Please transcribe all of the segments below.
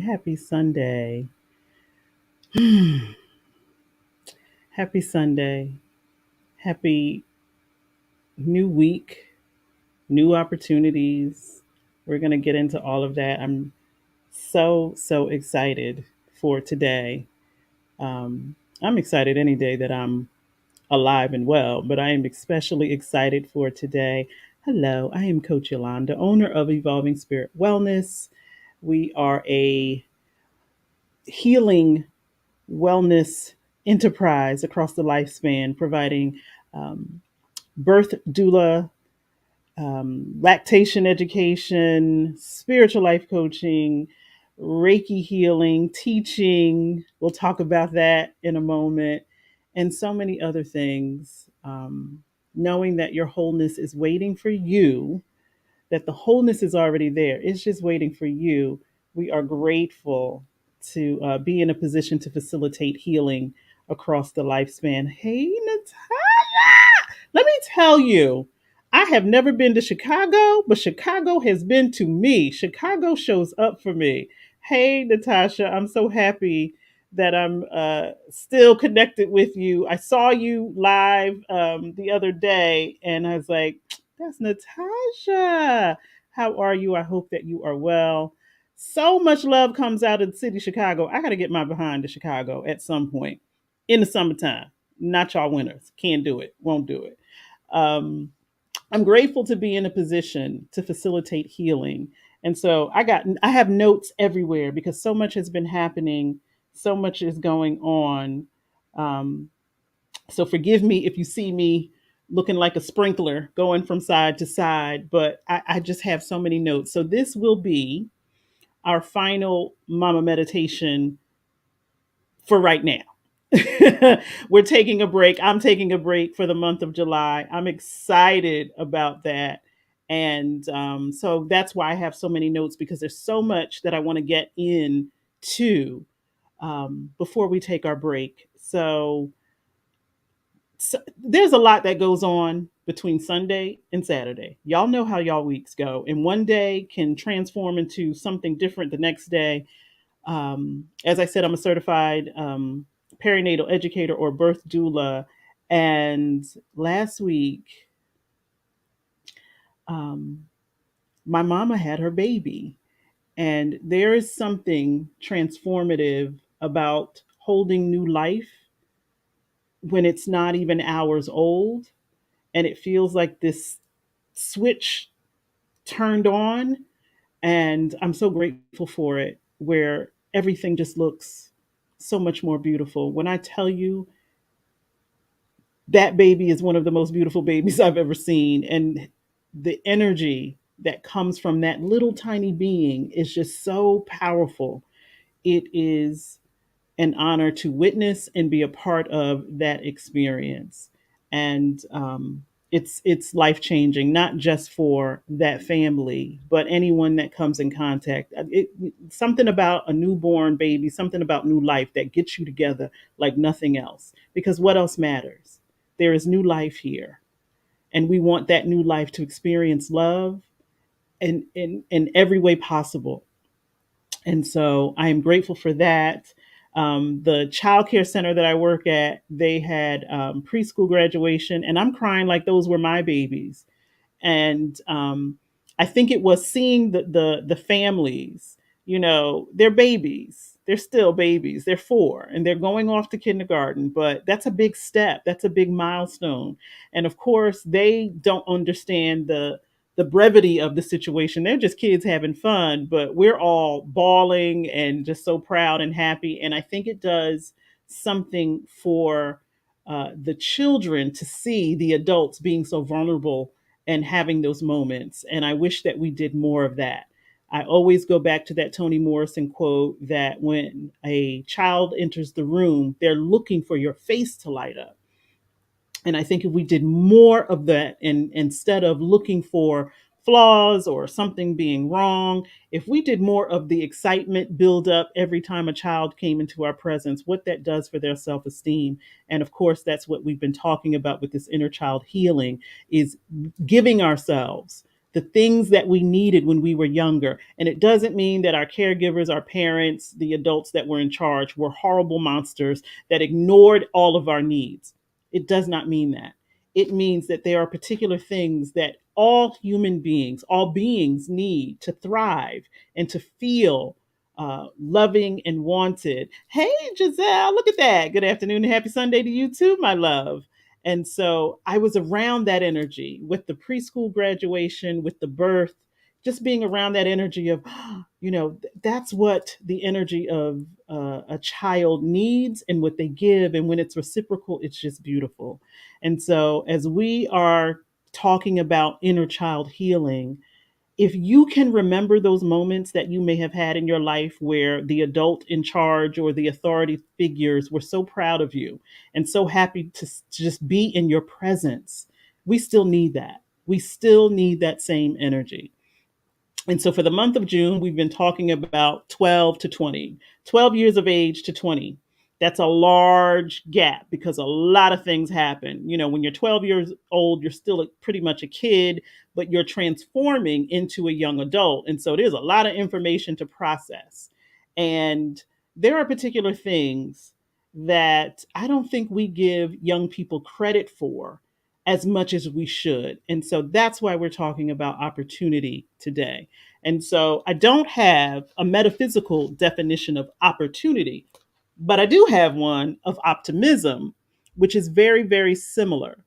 Happy Sunday. Happy Sunday. Happy new week, new opportunities. We're going to get into all of that. I'm so excited for today. I'm excited any day that I'm alive and well, but I am especially excited for today. Hello, I am Coach Yolanda, owner of Evolving Spirit Wellness. We are a healing wellness enterprise across the lifespan, providing um, birth doula, lactation education, spiritual life coaching, Reiki healing, teaching. We'll talk about that in a moment, and so many other things. Knowing that your wholeness is waiting for you, that the wholeness is already there. It's just waiting for you. We are grateful to be in a position to facilitate healing across the lifespan. Hey, Natalia, let me tell you, I have never been to Chicago, but Chicago has been to me. Chicago shows up for me. Hey, Natasha, I'm so happy that I'm still connected with you. I saw you live the other day, and I was like, that's Natasha. How are you? I hope that you are well. So much love comes out of the city of Chicago. I got to get my behind to Chicago at some point in the summertime. Not y'all winters. Can't do it. Won't do it. Um, I'm grateful to be in a position to facilitate healing. And so I have notes everywhere because so much has been happening, so much is going on. Um, so forgive me if you see me looking like a sprinkler going from side to side, but I just have so many notes. So this will be our final mama meditation for right now. We're taking a break. I'm taking a break for the month of July. I'm excited about that. And so that's why I have so many notes because there's so much that I want to get into before we take our break. So there's a lot that goes on between Sunday and Saturday. Y'all know how y'all weeks go, and one day can transform into something different the next day. As I said, I'm a certified perinatal educator or birth doula, and last week, um, my mama had her baby, and there is something transformative about holding new life when it's not even hours old, and it feels like this switch turned on, and I'm so grateful for it, where everything just looks so much more beautiful. When I tell you that baby is one of the most beautiful babies I've ever seen, and the energy that comes from that little tiny being is just so powerful. It is an honor to witness and be a part of that experience. And it's life changing, not just for that family, but anyone that comes in contact. Something about a newborn baby, something about new life that gets you together like nothing else. Because what else matters? There is new life here, and we want that new life to experience love in every way possible. And so I am grateful for that. The child care center that I work at, they had preschool graduation, and I'm crying like those were my babies. And I think it was seeing the families. They're babies. They're still babies. They're 4, and they're going off to kindergarten. But that's a big step. That's a big milestone. And of course, they don't understand the brevity of the situation. They're just kids having fun, but we're all bawling and just so proud and happy. And I think it does something for the children to see the adults being so vulnerable and having those moments. And I wish that we did more of that. I always go back to that Toni Morrison quote that when a child enters the room, they're looking for your face to light up. And I think if we did more of that, and instead of looking for flaws or something being wrong, if we did more of the excitement build up every time a child came into our presence, what that does for their self-esteem. And of course, that's what we've been talking about with this inner child healing, is giving ourselves the things that we needed when we were younger. And it doesn't mean that our caregivers, our parents, the adults that were in charge were horrible monsters that ignored all of our needs. It does not mean that. It means that there are particular things that all human beings, all beings need to thrive and to feel loving and wanted. Hey, Giselle, look at that. Good afternoon and happy Sunday to you too, my love. And so I was around that energy with the preschool graduation, with the birth, just being around that energy of, that's what the energy of a child needs and what they give. And when it's reciprocal, it's just beautiful. And so as we are talking about inner child healing, if you can remember those moments that you may have had in your life where the adult in charge or the authority figures were so proud of you and so happy to just be in your presence, we still need that. We still need that same energy. And so for the month of June, we've been talking about 12 to 20, 12 years of age to 20. That's a large gap because a lot of things happen. When you're 12 years old, you're still pretty much a kid, but you're transforming into a young adult. And so there's a lot of information to process. And there are particular things that I don't think we give young people credit for as much as we should. And so that's why we're talking about opportunity today. And so I don't have a metaphysical definition of opportunity, but I do have one of optimism, which is very, very similar.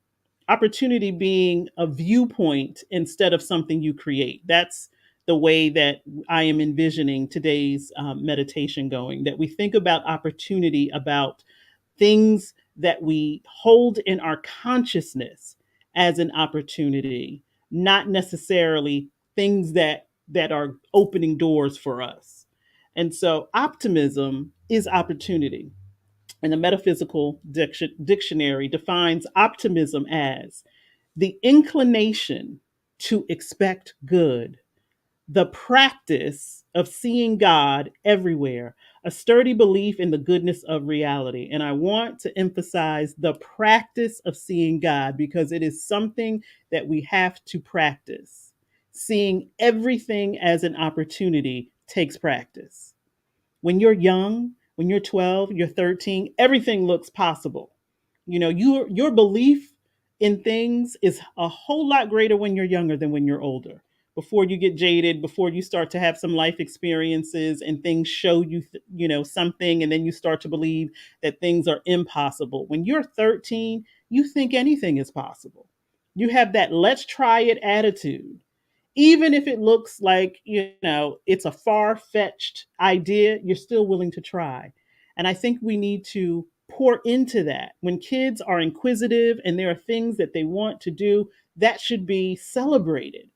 Opportunity being a viewpoint instead of something you create. That's the way that I am envisioning today's meditation going, that we think about opportunity, about things that we hold in our consciousness as an opportunity, not necessarily things that are opening doors for us. And so optimism is opportunity. And the metaphysical dictionary defines optimism as the inclination to expect good, the practice of seeing God everywhere, a sturdy belief in the goodness of reality. And I want to emphasize the practice of seeing God because it is something that we have to practice. Seeing everything as an opportunity takes practice. When you're young, when you're 12, you're 13, everything looks possible. Your belief in things is a whole lot greater when you're younger than when you're older. Before you get jaded, before you start to have some life experiences and things show you, something, and then you start to believe that things are impossible. When you're 13, you think anything is possible. You have that let's try it attitude, even if it looks like it's a far-fetched idea, you're still willing to try. And I think we need to pour into that. When kids are inquisitive and there are things that they want to do, that should be celebrated.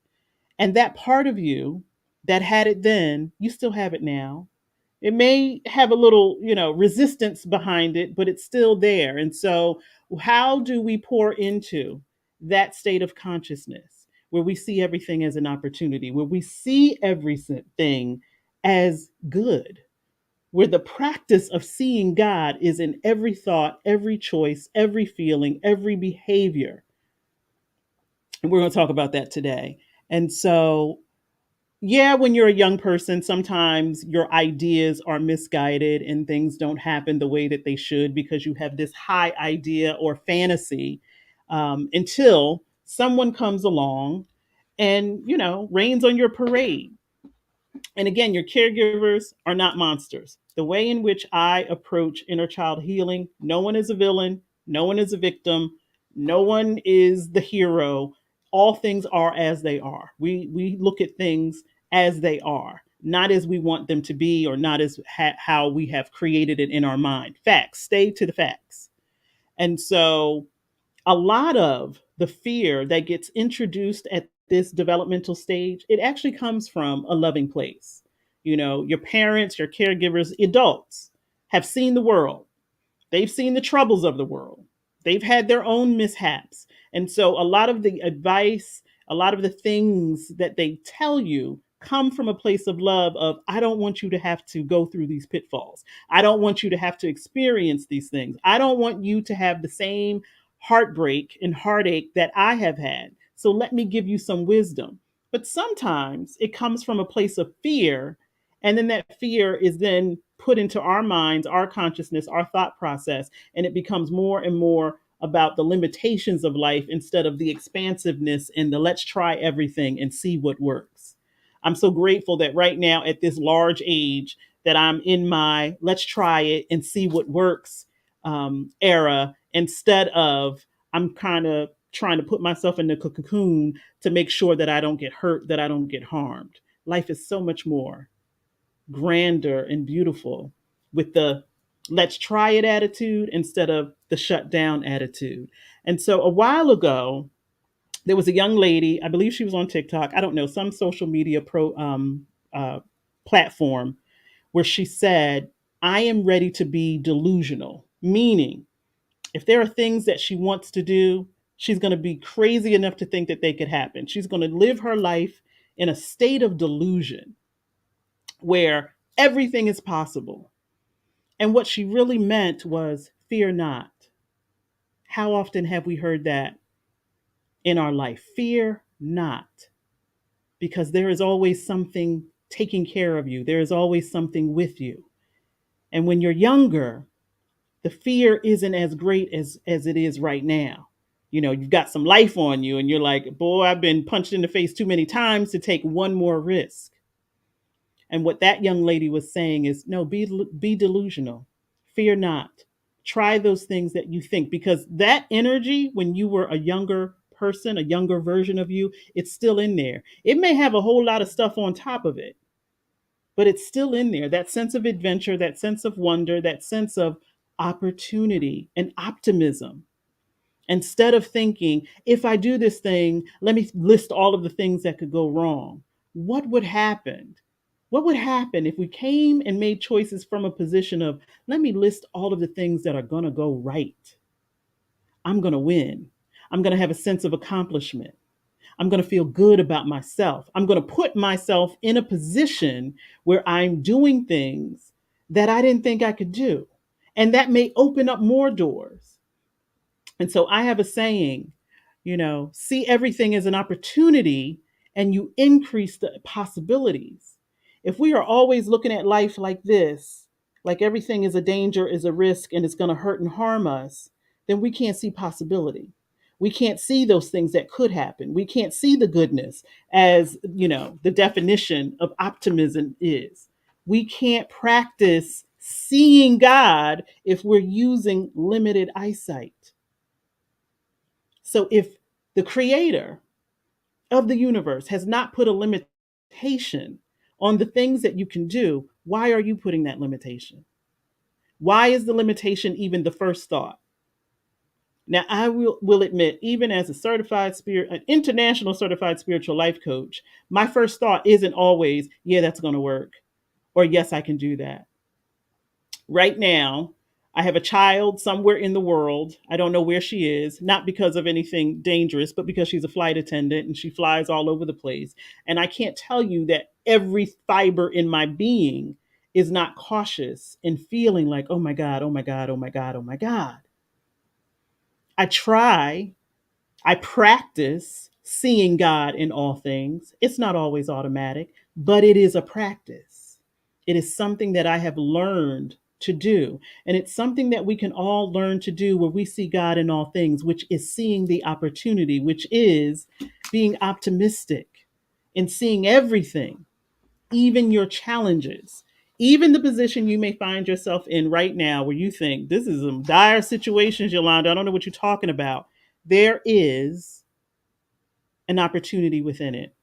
And that part of you that had it then, you still have it now. It may have a little, resistance behind it, but it's still there. And so, how do we pour into that state of consciousness where we see everything as an opportunity, where we see everything as good, where the practice of seeing God is in every thought, every choice, every feeling, every behavior? And we're going to talk about that today. And so, yeah, when you're a young person, sometimes your ideas are misguided and things don't happen the way that they should because you have this high idea or fantasy, until someone comes along and, rains on your parade. And again, your caregivers are not monsters. The way in which I approach inner child healing, no one is a villain, no one is a victim, no one is the hero. All things are as they are. We look at things as they are, not as we want them to be or not as how we have created it in our mind. Facts, stay to the facts. And so a lot of the fear that gets introduced at this developmental stage, it actually comes from a loving place. Your parents, your caregivers, adults have seen the world. They've seen the troubles of the world. They've had their own mishaps. And so a lot of the advice, a lot of the things that they tell you come from a place of love of, I don't want you to have to go through these pitfalls. I don't want you to have to experience these things. I don't want you to have the same heartbreak and heartache that I have had. So let me give you some wisdom. But sometimes it comes from a place of fear. And then that fear is then put into our minds, our consciousness, our thought process. And it becomes more and more about the limitations of life instead of the expansiveness and the let's try everything and see what works. I'm so grateful that right now at this large age that I'm in my let's try it and see what works era instead of I'm kind of trying to put myself in the cocoon to make sure that I don't get hurt, that I don't get harmed. Life is so much more grander and beautiful with the let's try it attitude instead of the shut down attitude. And so a while ago, there was a young lady, I believe she was on TikTok, I don't know, some social media uh, platform, where she said, I am ready to be delusional, meaning if there are things that she wants to do, she's going to be crazy enough to think that they could happen. She's going to live her life in a state of delusion where everything is possible. And what she really meant was fear not. How often have we heard that in our life? Fear not, because there is always something taking care of you, there is always something with you. And when you're younger, the fear isn't as great as it is right now. You know, you've got some life on you and you're like, boy, I've been punched in the face too many times to take one more risk. And what that young lady was saying is, no, be delusional. Fear not. Try those things that you think, because that energy when you were a younger person, a younger version of you, it's still in there. It may have a whole lot of stuff on top of it, but it's still in there. That sense of adventure, that sense of wonder, that sense of opportunity and optimism. Instead of thinking, if I do this thing, let me list all of the things that could go wrong. What would happen? What would happen if we came and made choices from a position of, let me list all of the things that are going to go right? I'm going to win. I'm going to have a sense of accomplishment. I'm going to feel good about myself. I'm going to put myself in a position where I'm doing things that I didn't think I could do. And that may open up more doors. And so I have a saying, see everything as an opportunity and you increase the possibilities. If we are always looking at life like this, like everything is a danger, is a risk, and it's going to hurt and harm us, then we can't see possibility. We can't see those things that could happen. We can't see the goodness as, the definition of optimism is. We can't practice seeing God if we're using limited eyesight. So if the creator of the universe has not put a limitation on the things that you can do, why are you putting that limitation? Why is the limitation even the first thought? Now, I will admit, even as a an international certified spiritual life coach, my first thought isn't always, yeah, that's going to work, or yes, I can do that. Right now, I have a child somewhere in the world. I don't know where she is, not because of anything dangerous, but because she's a flight attendant and she flies all over the place. And I can't tell you that every fiber in my being is not cautious and feeling like, oh my God, oh my God, oh my God, oh my God. I try, I practice seeing God in all things. It's not always automatic, but it is a practice. It is something that I have learned to do. And it's something that we can all learn to do where we see God in all things, which is seeing the opportunity, which is being optimistic and seeing everything, even your challenges, even the position you may find yourself in right now where you think this is some dire situations, Yolanda. I don't know what you're talking about. There is an opportunity within it.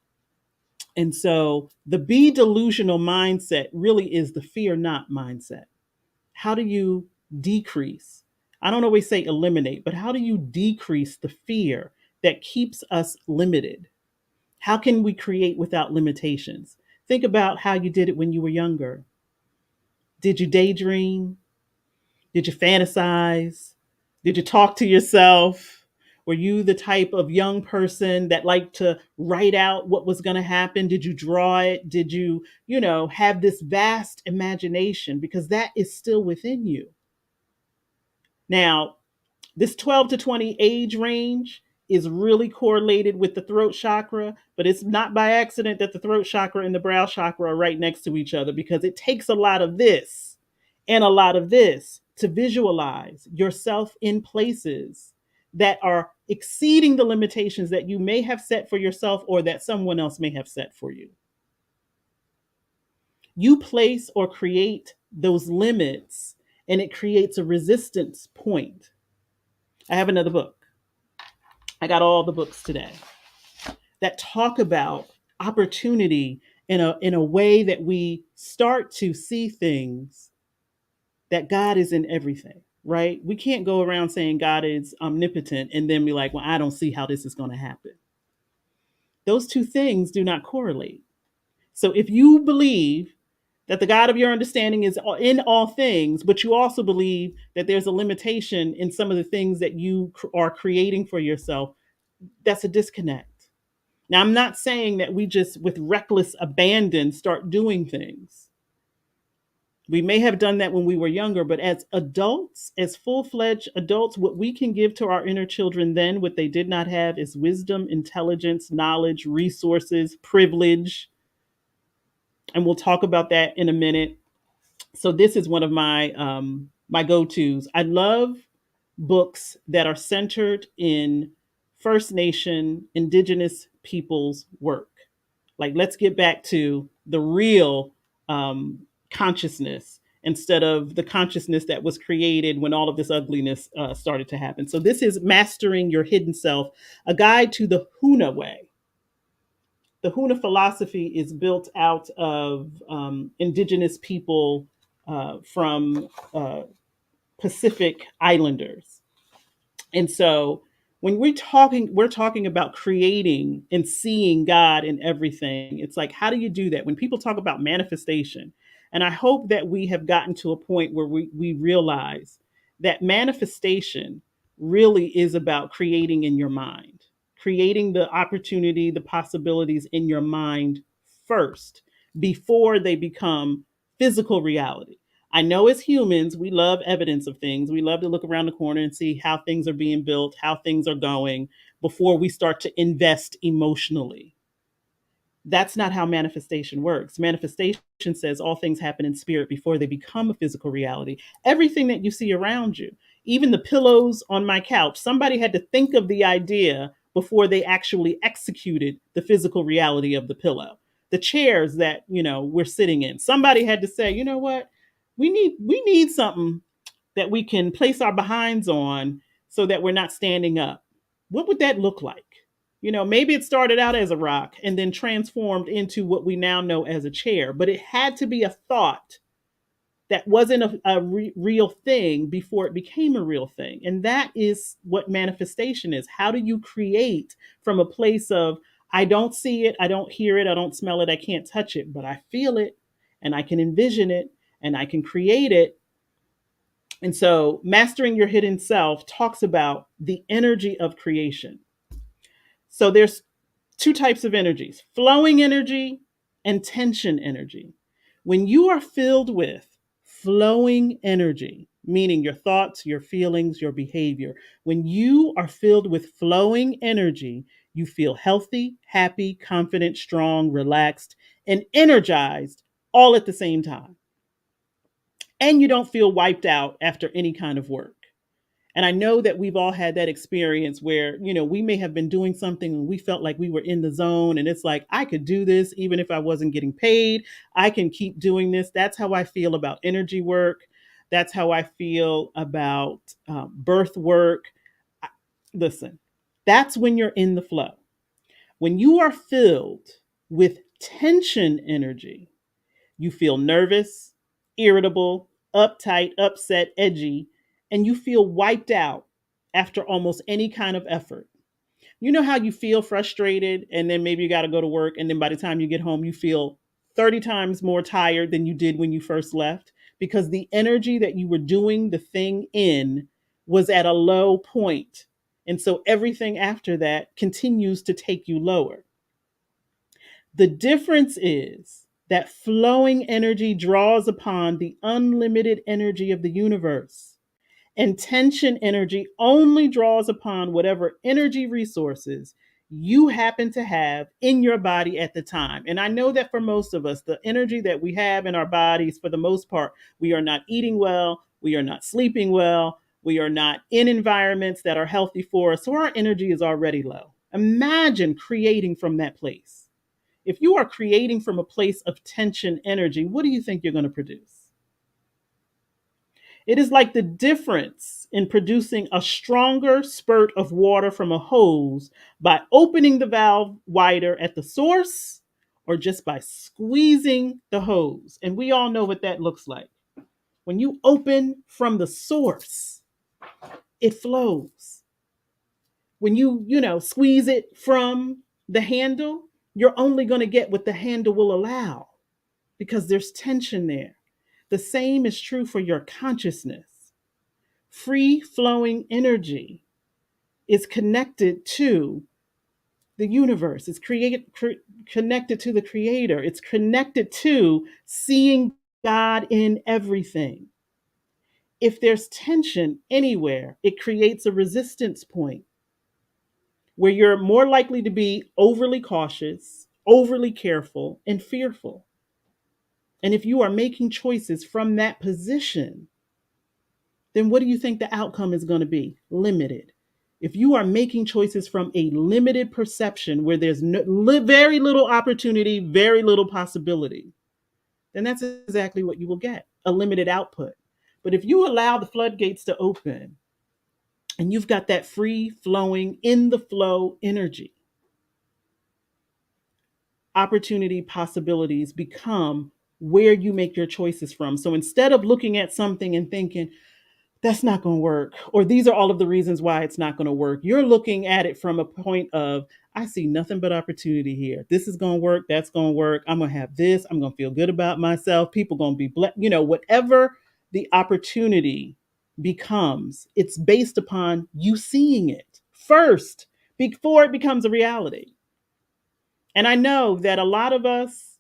And so the be delusional mindset really is the fear not mindset. How do you decrease? I don't always say eliminate, but how do you decrease the fear that keeps us limited? How can we create without limitations? Think about how you did it when you were younger. Did you daydream? Did you fantasize? Did you talk to yourself? Were you the type of young person that liked to write out what was going to happen? Did you draw it? Did you, have this vast imagination? Because that is still within you. Now, this 12 to 20 age range is really correlated with the throat chakra, but it's not by accident that the throat chakra and the brow chakra are right next to each other, because it takes a lot of this and a lot of this to visualize yourself in places that are exceeding the limitations that you may have set for yourself or that someone else may have set for you. You place or create those limits, and it creates a resistance point. I have another book. I got all the books today that talk about opportunity in a way that we start to see things, that God is in everything, right? We can't go around saying God is omnipotent and then be like, well, I don't see how this is going to happen. Those two things do not correlate. So if you believe that the God of your understanding is in all things, but you also believe that there's a limitation in some of the things that you are creating for yourself, that's a disconnect. Now, I'm not saying that we just, with reckless abandon, start doing things. We may have done that when we were younger, but as adults, as full-fledged adults, what we can give to our inner children then, what they did not have, is wisdom, intelligence, knowledge, resources, privilege. And we'll talk about that in a minute. So this is one of my go-tos. I love books that are centered in First Nation, Indigenous peoples' work. Like, let's get back to the real consciousness instead of the consciousness that was created when all of this ugliness started to happen. So this is Mastering Your Hidden Self, a guide to the Huna way. The Huna philosophy is built out of indigenous people from Pacific Islanders. And so when we're talking about creating and seeing God in everything. It's like, how do you do that? When people talk about manifestation, and I hope that we have gotten to a point where we realize that manifestation really is about creating in your mind, creating the opportunity, the possibilities in your mind first before they become physical reality. I know as humans, we love evidence of things. We love to look around the corner and see how things are being built, how things are going before we start to invest emotionally. That's not how manifestation works. Manifestation says all things happen in spirit before they become a physical reality. Everything that you see around you, even the pillows on my couch, somebody had to think of the idea before they actually executed the physical reality of the pillow. The chairs that, we're sitting in, somebody had to say, you know what? We need something that we can place our behinds on so that we're not standing up. What would that look like? Maybe it started out as a rock and then transformed into what we now know as a chair, but it had to be a thought that wasn't a real thing before it became a real thing. And that is what manifestation is. How do you create from a place of, I don't see it, I don't hear it, I don't smell it, I can't touch it, but I feel it and I can envision it and I can create it. And so, Mastering Your Hidden Self talks about the energy of creation. So, there's two types of energies: flowing energy and tension energy. When you are filled with flowing energy, meaning your thoughts, your feelings, your behavior, when you are filled with flowing energy, you feel healthy, happy, confident, strong, relaxed, and energized all at the same time. And you don't feel wiped out after any kind of work. And I know that we've all had that experience where, we may have been doing something and we felt like we were in the zone. And it's like, I could do this even if I wasn't getting paid. I can keep doing this. That's how I feel about energy work. That's how I feel about birth work. Listen, that's when you're in the flow. When you are filled with tension energy, you feel nervous, irritable, uptight, upset, edgy, and you feel wiped out after almost any kind of effort. You know how you feel frustrated, and then maybe you got to go to work, and then by the time you get home, you feel 30 times more tired than you did when you first left, because the energy that you were doing the thing in was at a low point. And so everything after that continues to take you lower. The difference is that flowing energy draws upon the unlimited energy of the universe. Intention energy only draws upon whatever energy resources you happen to have in your body at the time. And I know that for most of us, the energy that we have in our bodies, for the most part, we are not eating well, we are not sleeping well, we are not in environments that are healthy for us. So our energy is already low. Imagine creating from that place. If you are creating from a place of tension energy, what do you think you're going to produce? It is like the difference in producing a stronger spurt of water from a hose by opening the valve wider at the source or just by squeezing the hose. And we all know what that looks like. When you open from the source, it flows. When you squeeze it from the handle, you're only going to get what the handle will allow because there's tension there. The same is true for your consciousness. Free flowing energy is connected to the universe. It's connected to the creator. It's connected to seeing God in everything. If there's tension anywhere, it creates a resistance point where you're more likely to be overly cautious, overly careful, and fearful. And if you are making choices from that position, then what do you think the outcome is going to be? Limited. If you are making choices from a limited perception where there's very little opportunity, very little possibility, then that's exactly what you will get, a limited output. But if you allow the floodgates to open and you've got that free flowing, in the flow energy, opportunity, possibilities become where you make your choices from. So instead of looking at something and thinking, that's not going to work, or these are all of the reasons why it's not going to work, you're looking at it from a point of, I see nothing but opportunity here. This is going to work. That's going to work. I'm going to have this. I'm going to feel good about myself. People going to be blessed. Whatever the opportunity becomes, it's based upon you seeing it first before it becomes a reality. And I know that a lot of us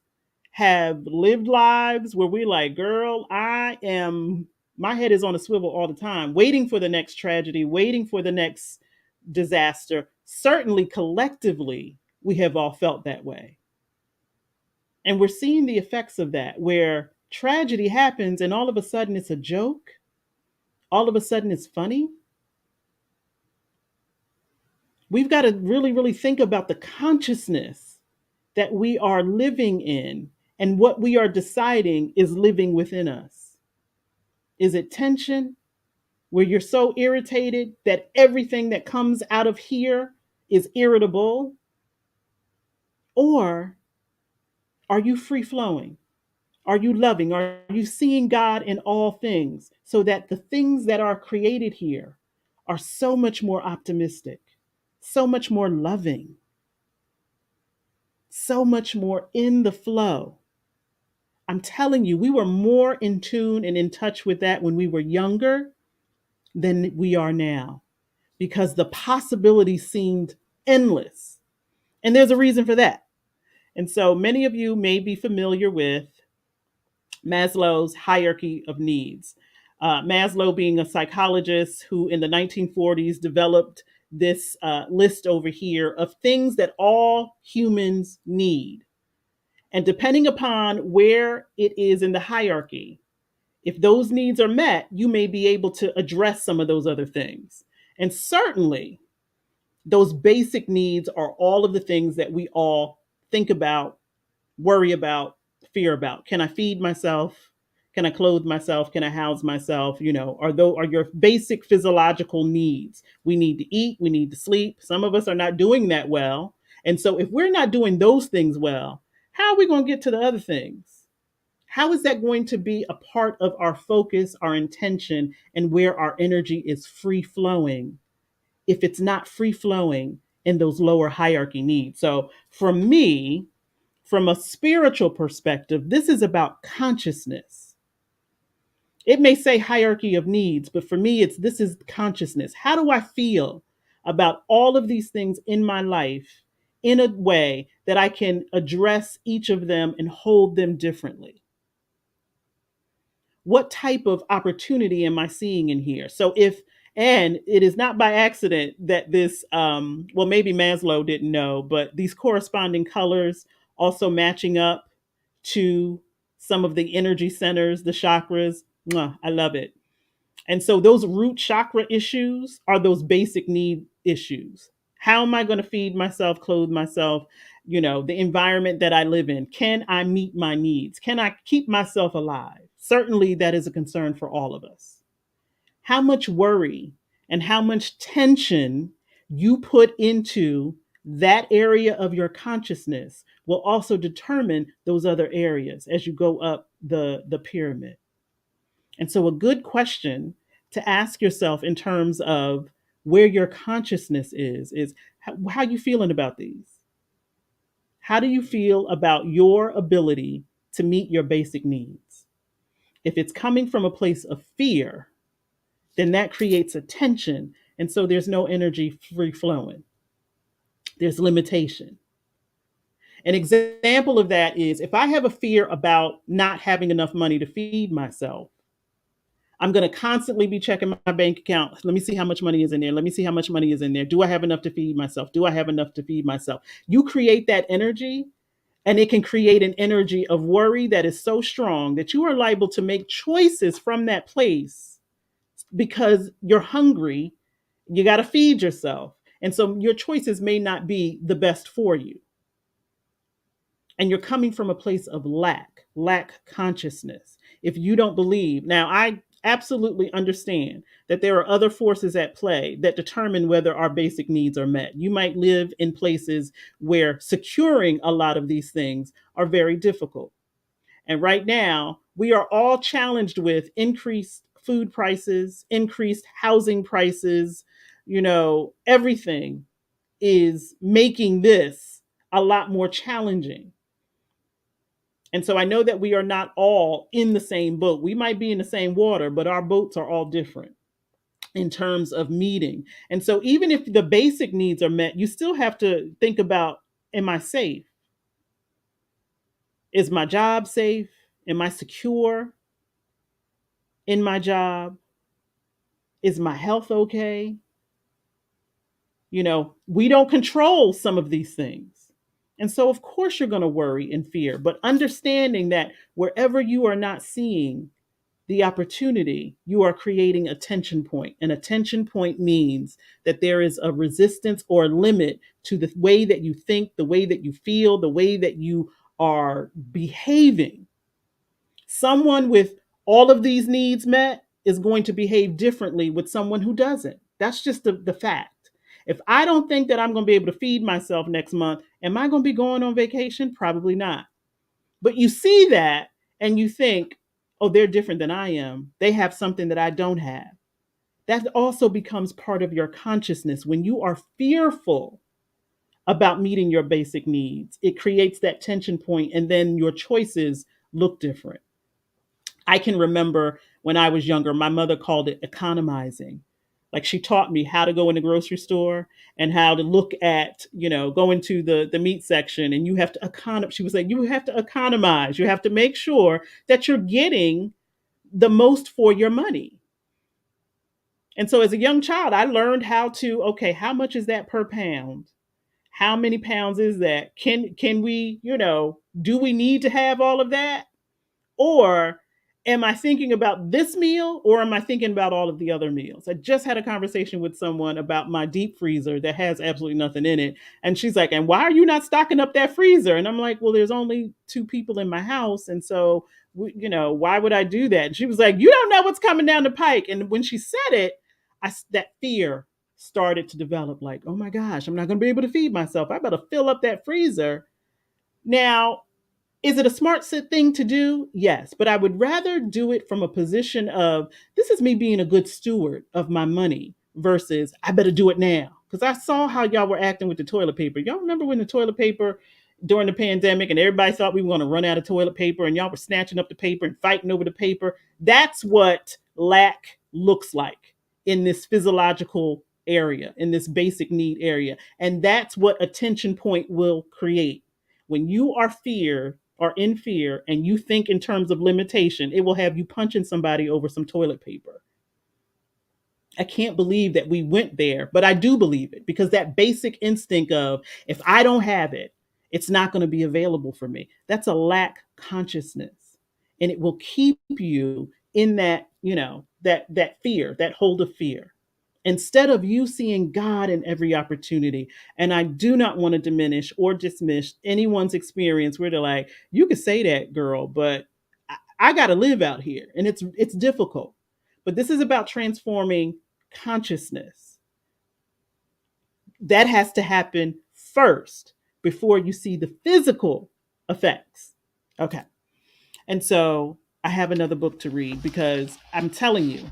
have lived lives where we like, girl, my head is on a swivel all the time, waiting for the next tragedy, waiting for the next disaster. Certainly collectively, we have all felt that way. And we're seeing the effects of that, where tragedy happens and all of a sudden it's a joke. All of a sudden it's funny. We've got to really, really think about the consciousness that we are living in and what we are deciding is living within us. Is it tension, where you're so irritated that everything that comes out of here is irritable? Or are you free flowing? Are you loving? Are you seeing God in all things so that the things that are created here are so much more optimistic, so much more loving, so much more in the flow? I'm telling you, we were more in tune and in touch with that when we were younger than we are now, because the possibilities seemed endless. And there's a reason for that. And so many of you may be familiar with Maslow's hierarchy of needs. Maslow being a psychologist who in the 1940s developed this list over here of things that all humans need. And depending upon where it is in the hierarchy, if those needs are met, you may be able to address some of those other things. And certainly, those basic needs are all of the things that we all think about, worry about, fear about. Can I feed myself? Can I clothe myself? Can I house myself? Are your basic physiological needs. We need to eat, we need to sleep. Some of us are not doing that well. And so if we're not doing those things well, how are we going to get to the other things? How is that going to be a part of our focus, our intention, and where our energy is free flowing if it's not free flowing in those lower hierarchy needs? So for me, from a spiritual perspective, this is about consciousness. It may say hierarchy of needs, but for me, this is consciousness. How do I feel about all of these things in my life in a way that I can address each of them and hold them differently? what type of opportunity am I seeing in here? So if, and it is not by accident that this, well, maybe Maslow didn't know, but these corresponding colors also matching up to some of the energy centers, the chakras. Mwah, I love it. And so those root chakra issues are those basic need issues. How am I going to feed myself, clothe myself? You know, the environment that I live in. Can I meet my needs? Can I keep myself alive? Certainly, that is a concern for all of us. How much worry and how much tension you put into that area of your consciousness will also determine those other areas as you go up the pyramid. And so, a good question to ask yourself in terms of where your consciousness is how you feeling about these? How do you feel about your ability to meet your basic needs? If it's coming from a place of fear, then that creates a tension. And so there's no energy free flowing, there's limitation. An example of that is if I have a fear about not having enough money to feed myself, I'm going to constantly be checking my bank account. Let me see how much money is in there. Let me see how much money is in there. Do I have enough to feed myself? Do I have enough to feed myself? You create that energy, and it can create an energy of worry that is so strong that you are liable to make choices from that place because you're hungry. You got to feed yourself. And so your choices may not be the best for you. And you're coming from a place of lack consciousness. If you don't believe, now I absolutely understand that there are other forces at play that determine whether our basic needs are met. You might live in places where securing a lot of these things are very difficult. And right now, we are all challenged with increased food prices, increased housing prices, everything is making this a lot more challenging. And so I know that we are not all in the same boat. We might be in the same water, but our boats are all different in terms of meeting. And so even if the basic needs are met, you still have to think about, am I safe? Is my job safe? Am I secure in my job? Is my health okay? We don't control some of these things. And so, of course, you're going to worry and fear, but understanding that wherever you are not seeing the opportunity, you are creating a tension point. And a tension point means that there is a resistance or a limit to the way that you think, the way that you feel, the way that you are behaving. Someone with all of these needs met is going to behave differently with someone who doesn't. That's just the fact. If I don't think that I'm going to be able to feed myself next month, am I going to be going on vacation? Probably not. But you see that and you think, oh, they're different than I am. They have something that I don't have. That also becomes part of your consciousness. When you are fearful about meeting your basic needs, it creates that tension point, and then your choices look different. I can remember when I was younger, my mother called it economizing. Like she taught me how to go in the grocery store and how to look at, go into the meat section, and you have to she was like, you have to economize. You have to make sure that you're getting the most for your money. And so as a young child, I learned how to, okay, how much is that per pound? How many pounds is that? Can we, do we need to have all of that? Or am I thinking about this meal, or am I thinking about all of the other meals? I just had a conversation with someone about my deep freezer that has absolutely nothing in it. And she's like, and why are you not stocking up that freezer? And I'm like, well, there's only 2 people in my house. And so, why would I do that? And she was like, you don't know what's coming down the pike. And when she said it, that fear started to develop, like, oh my gosh, I'm not going to be able to feed myself. I better fill up that freezer. Now, is it a smart thing to do? Yes, but I would rather do it from a position of, this is me being a good steward of my money versus I better do it now. Because I saw how y'all were acting with the toilet paper. Y'all remember when the toilet paper during the pandemic and everybody thought we were going to run out of toilet paper and y'all were snatching up the paper and fighting over the paper? That's what lack looks like in this physiological area, in this basic need area. And that's what a tension point will create. When you are feared, are in fear and you think in terms of limitation, it will have you punching somebody over some toilet paper. I can't believe that we went there, but I do believe it because that basic instinct of if I don't have it, it's not going to be available for me. That's a lack consciousness. And it will keep you in that, that fear, that hold of fear. Instead of you seeing God in every opportunity. And I do not want to diminish or dismiss anyone's experience where they're like, you could say that, girl, but I got to live out here. And it's difficult. But this is about transforming consciousness. That has to happen first before you see the physical effects. Okay. And so I have another book to read because I'm telling you,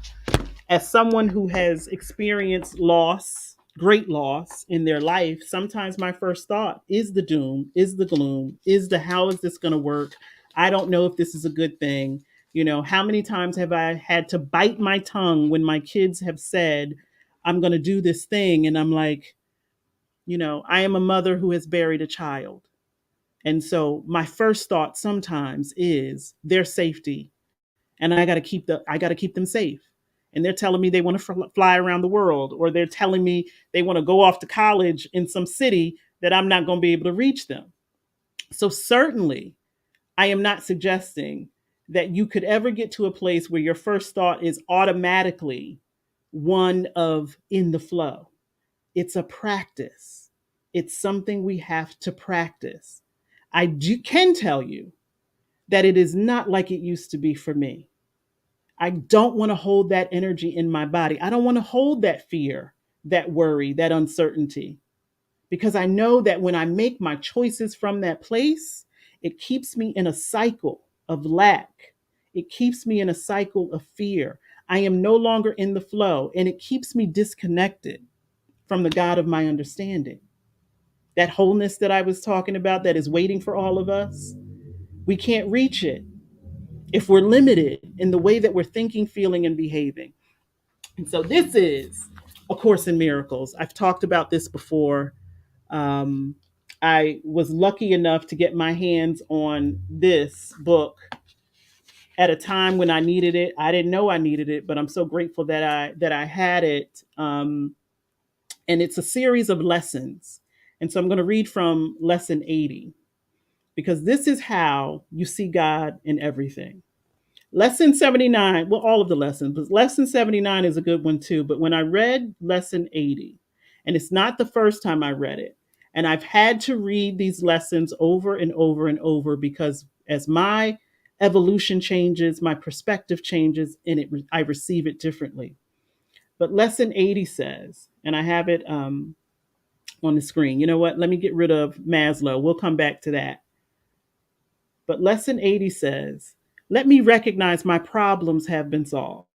as someone who has experienced loss, great loss in their life, sometimes my first thought is the doom, is the gloom, is the how is this going to work? I don't know if this is a good thing. How many times have I had to bite my tongue when my kids have said, I'm going to do this thing? And I'm like, I am a mother who has buried a child. And so my first thought sometimes is their safety, and I got to keep them safe. And they're telling me they want to fly around the world, or they're telling me they want to go off to college in some city that I'm not going to be able to reach them. So certainly, I am not suggesting that you could ever get to a place where your first thought is automatically one of in the flow. It's a practice. It's something we have to practice. Can tell you that it is not like it used to be for me. I don't want to hold that energy in my body. I don't want to hold that fear, that worry, that uncertainty, because I know that when I make my choices from that place, it keeps me in a cycle of lack. It keeps me in a cycle of fear. I am no longer in the flow, and it keeps me disconnected from the God of my understanding. That wholeness that I was talking about that is waiting for all of us, we can't reach it if we're limited in the way that we're thinking, feeling, and behaving. And so this is A Course in Miracles. I've talked about this before. Um, I was lucky enough to get my hands on this book at a time when I needed it. I didn't know I needed it, but I'm so grateful that I had it. And it's a series of lessons. And so I'm going to read from lesson 80 because this is how you see God in everything. Lesson 79, well, all of the lessons, but lesson 79 is a good one too. But when I read lesson 80, and it's not the first time I read it, and I've had to read these lessons over and over and over because as my evolution changes, my perspective changes, and I receive it differently. But lesson 80 says, and I have it on the screen. You know what? Let me get rid of Maslow. We'll come back to that. But lesson 80 says, let me recognize my problems have been solved.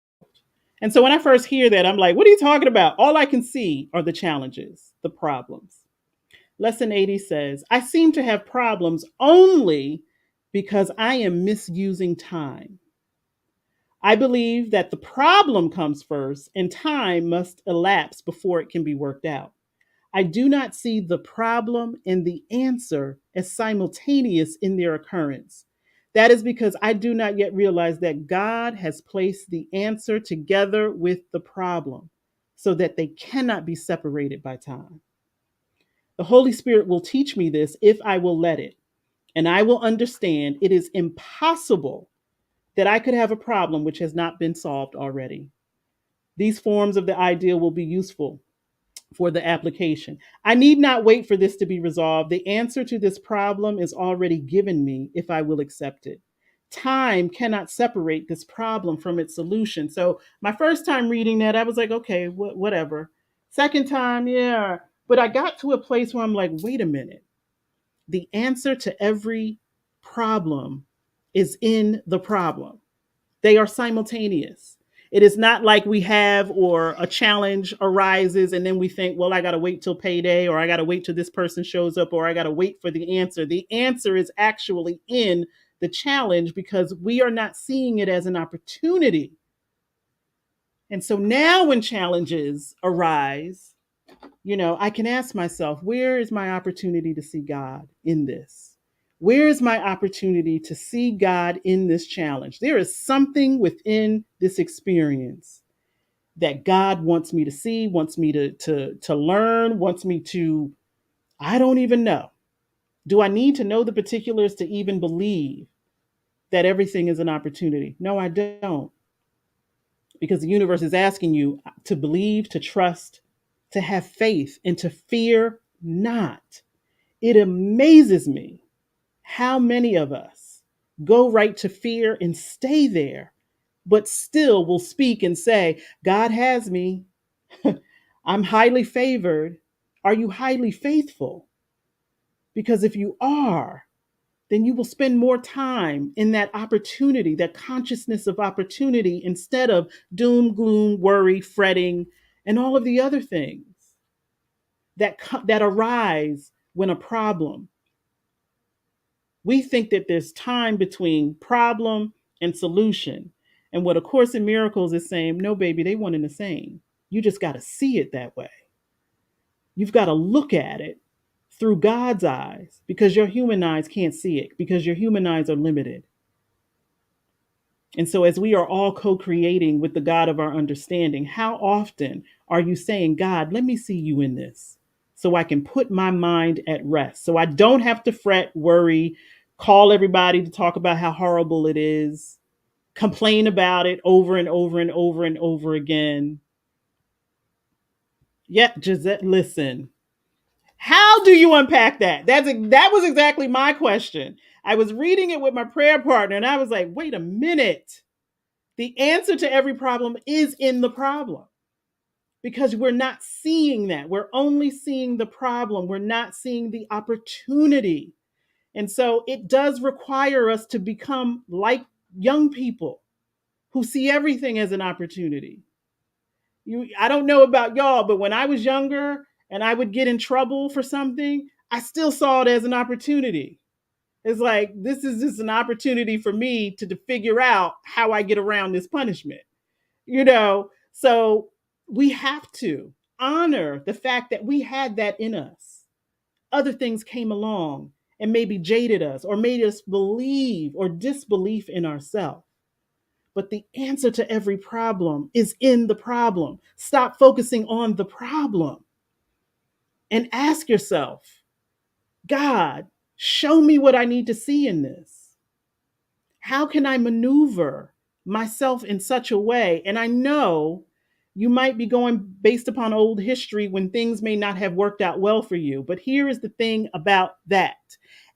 And so when I first hear that, I'm like, what are you talking about? All I can see are the challenges, the problems. Lesson 80 says, I seem to have problems only because I am misusing time. I believe that the problem comes first and time must elapse before it can be worked out. I do not see the problem and the answer as simultaneous in their occurrence. That is because I do not yet realize that God has placed the answer together with the problem so that they cannot be separated by time. The Holy Spirit will teach me this if I will let it, and I will understand it is impossible that I could have a problem which has not been solved already. These forms of the ideal will be useful for the application. I need not wait for this to be resolved. The answer to this problem is already given me if I will accept it. Time cannot separate this problem from its solution. So, my first time reading that, I was like, okay, whatever. Second time, yeah. But I got to a place where I'm like, wait a minute. The answer to every problem is in the problem. They are simultaneous. It is not like we have or a challenge arises and then we think, well, I got to wait till payday or I got to wait till this person shows up or I got to wait for the answer. The answer is actually in the challenge because we are not seeing it as an opportunity. And so now when challenges arise, I can ask myself, where is my opportunity to see God in this? Where is my opportunity to see God in this challenge? There is something within this experience that God wants me to see, wants me to learn, wants me to, I don't even know. Do I need to know the particulars to even believe that everything is an opportunity? No, I don't. Because the universe is asking you to believe, to trust, to have faith, and to fear not. It amazes me how many of us go right to fear and stay there, but still will speak and say, God has me. I'm highly favored. Are you highly faithful? Because if you are, then you will spend more time in that opportunity, that consciousness of opportunity, instead of doom, gloom, worry, fretting, and all of the other things that arise when a problem. We think that there's time between problem and solution. And what A Course in Miracles is saying, no, baby, they one and the same. You just got to see it that way. You've got to look at it through God's eyes, because your human eyes can't see it, because your human eyes are limited. And so, as we are all co creating with the God of our understanding, how often are you saying, God, let me see you in this so I can put my mind at rest, so I don't have to fret, worry, call everybody to talk about how horrible it is, complain about it over and over and over and over again? Yeah, Gisette, listen. How do you unpack that? That was exactly my question. I was reading it with my prayer partner, and I was like, wait a minute. The answer to every problem is in the problem, because we're not seeing that. We're only seeing the problem. We're not seeing the opportunity. And so it does require us to become like young people who see everything as an opportunity. I don't know about y'all, but when I was younger and I would get in trouble for something, I still saw it as an opportunity. It's like, this is just an opportunity for me to figure out how I get around this punishment. So we have to honor the fact that we had that in us. Other things came along and maybe jaded us or made us believe or disbelief in ourselves. But the answer to every problem is in the problem. Stop focusing on the problem and ask yourself, God, show me what I need to see in this. How can I maneuver myself in such a way? And I know you might be going based upon old history when things may not have worked out well for you. But here is the thing about that.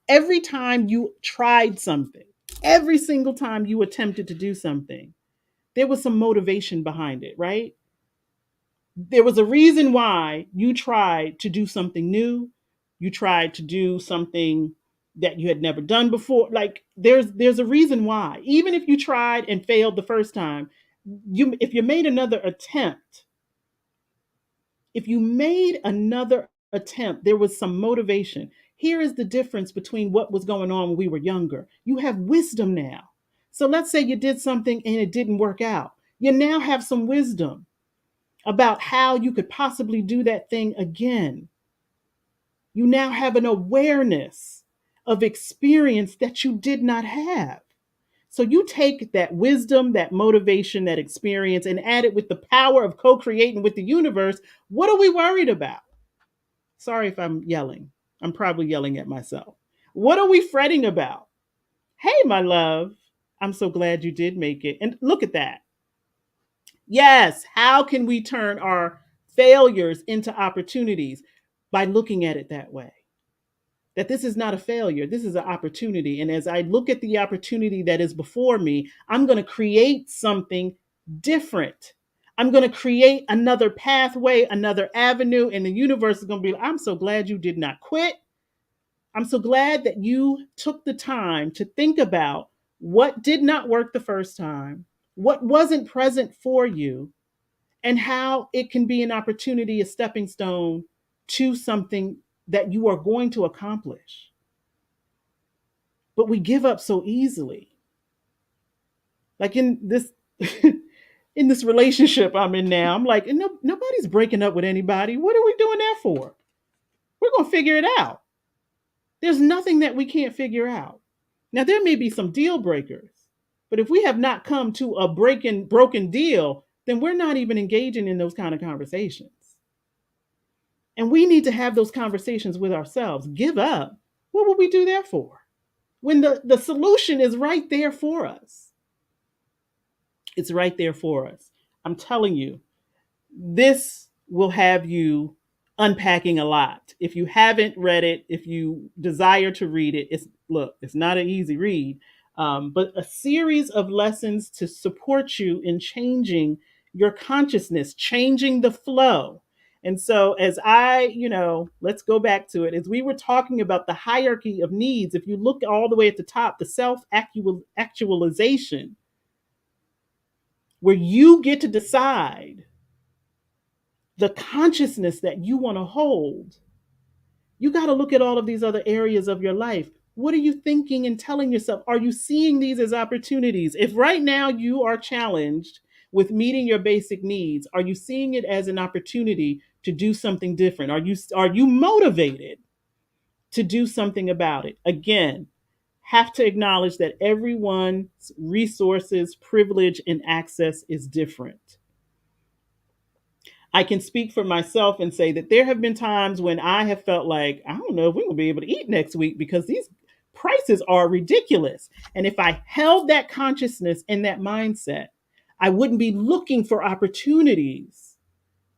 Every time you tried something, every single time you attempted to do something, there was some motivation behind it, right? There was a reason why you tried to do something new. You tried to do something that you had never done before. Like, there's a reason why. Even if you tried and failed the first time, if you made another attempt, there was some motivation. Here is the difference between what was going on when we were younger. You have wisdom now. So let's say you did something and it didn't work out. You now have some wisdom about how you could possibly do that thing again. You now have an awareness of experience that you did not have. So you take that wisdom, that motivation, that experience, and add it with the power of co creating with the universe. What are we worried about? Sorry if I'm yelling. I'm probably yelling at myself. What are we fretting about? Hey, my love, I'm so glad you did make it. And look at that. Yes, how can we turn our failures into opportunities? By looking at it that way. That this is not a failure, this is an opportunity. And as I look at the opportunity that is before me, I'm going to create something different. I'm going to create another pathway, another avenue, and the universe is going to be like, I'm so glad you did not quit. I'm so glad that you took the time to think about what did not work the first time, what wasn't present for you, and how it can be an opportunity, a stepping stone to something that you are going to accomplish. But we give up so easily. Like in this in this relationship I'm in now, I'm like, no, nobody's breaking up with anybody. What are we doing that for? We're going to figure it out. There's nothing that we can't figure out. Now, there may be some deal breakers, but if we have not come to a broken deal, then we're not even engaging in those kind of conversations. And we need to have those conversations with ourselves. Give up. What would we do that for? When the solution is right there for us. It's right there for us. I'm telling you, this will have you unpacking a lot. If you haven't read it, if you desire to read it, it's not an easy read, but a series of lessons to support you in changing your consciousness, changing the flow. And so, as let's go back to it. As we were talking about the hierarchy of needs, if you look all the way at the top, the self actualization, where you get to decide the consciousness that you want to hold, you got to look at all of these other areas of your life. What are you thinking and telling yourself? Are you seeing these as opportunities? If right now you are challenged with meeting your basic needs, are you seeing it as an opportunity to do something different? Are you motivated to do something about it? Again, have to acknowledge that everyone's resources, privilege, and access is different. I can speak for myself and say that there have been times when I have felt like, I don't know if we're going to be able to eat next week because these prices are ridiculous. And if I held that consciousness and that mindset, I wouldn't be looking for opportunities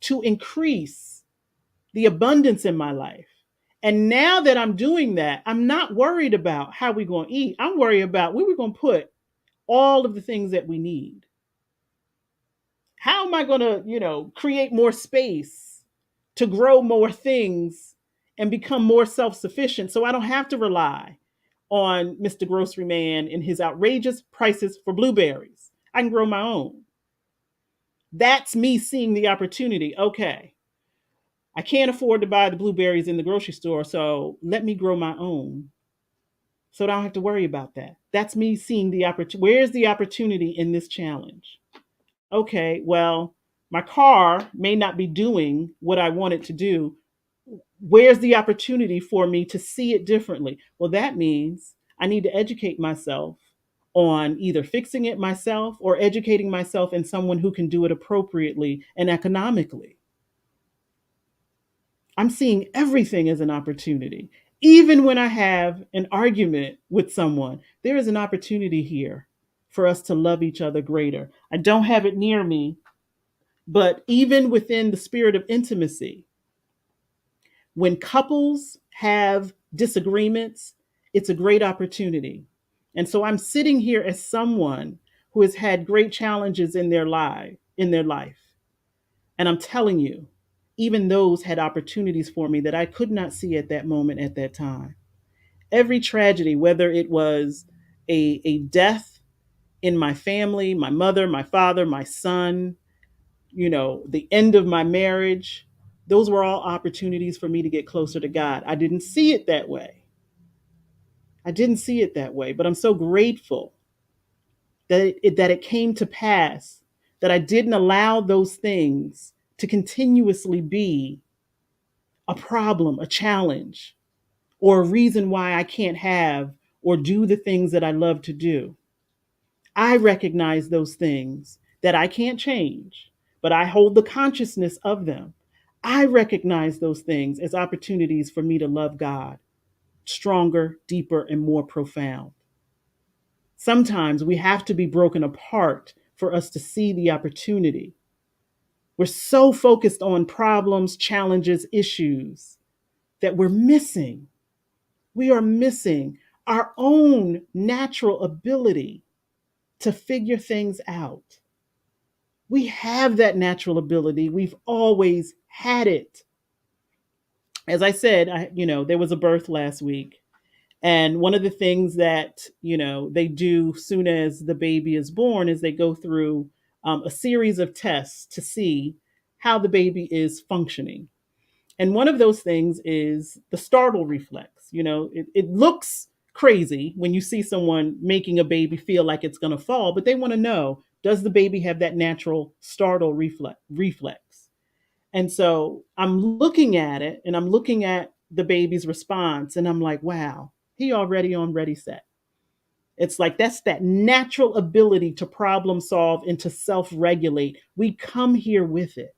to increase the abundance in my life. And now that I'm doing that, I'm not worried about how we're going to eat. I'm worried about where we're going to put all of the things that we need. How am I going to, create more space to grow more things and become more self-sufficient so I don't have to rely on Mr. Grocery Man and his outrageous prices for blueberries? I can grow my own. That's me seeing the opportunity. Okay, I can't afford to buy the blueberries in the grocery store, so let me grow my own so I don't have to worry about that. That's me seeing the opportunity. Where's the opportunity in this challenge? Okay, well, my car may not be doing what I want it to do. Where's the opportunity for me to see it differently? Well, that means I need to educate myself on either fixing it myself or educating myself in someone who can do it appropriately and economically. I'm seeing everything as an opportunity. Even when I have an argument with someone, there is an opportunity here for us to love each other greater. I don't have it near me, but even within the spirit of intimacy, when couples have disagreements, it's a great opportunity. And so I'm sitting here as someone who has had great challenges in their life. And I'm telling you, even those had opportunities for me that I could not see at that moment, at that time. Every tragedy, whether it was a death in my family, my mother, my father, my son, the end of my marriage, those were all opportunities for me to get closer to God. I didn't see it that way. I didn't see it that way, but I'm so grateful that it came to pass, that I didn't allow those things to continuously be a problem, a challenge, or a reason why I can't have or do the things that I love to do. I recognize those things that I can't change, but I hold the consciousness of them. I recognize those things as opportunities for me to love God stronger, deeper, and more profound. Sometimes we have to be broken apart for us to see the opportunity. We're so focused on problems, challenges, issues that we are missing our own natural ability to figure things out. We have that natural ability. We've always had it. As I said, there was a birth last week. And one of the things that, they do soon as the baby is born is they go through a series of tests to see how the baby is functioning. And one of those things is the startle reflex. It looks crazy when you see someone making a baby feel like it's going to fall, but they want to know, does the baby have that natural startle reflex? And so I'm looking at it and I'm looking at the baby's response. And I'm like, wow, he already on ready set. It's like that's that natural ability to problem solve and to self regulate. We come here with it.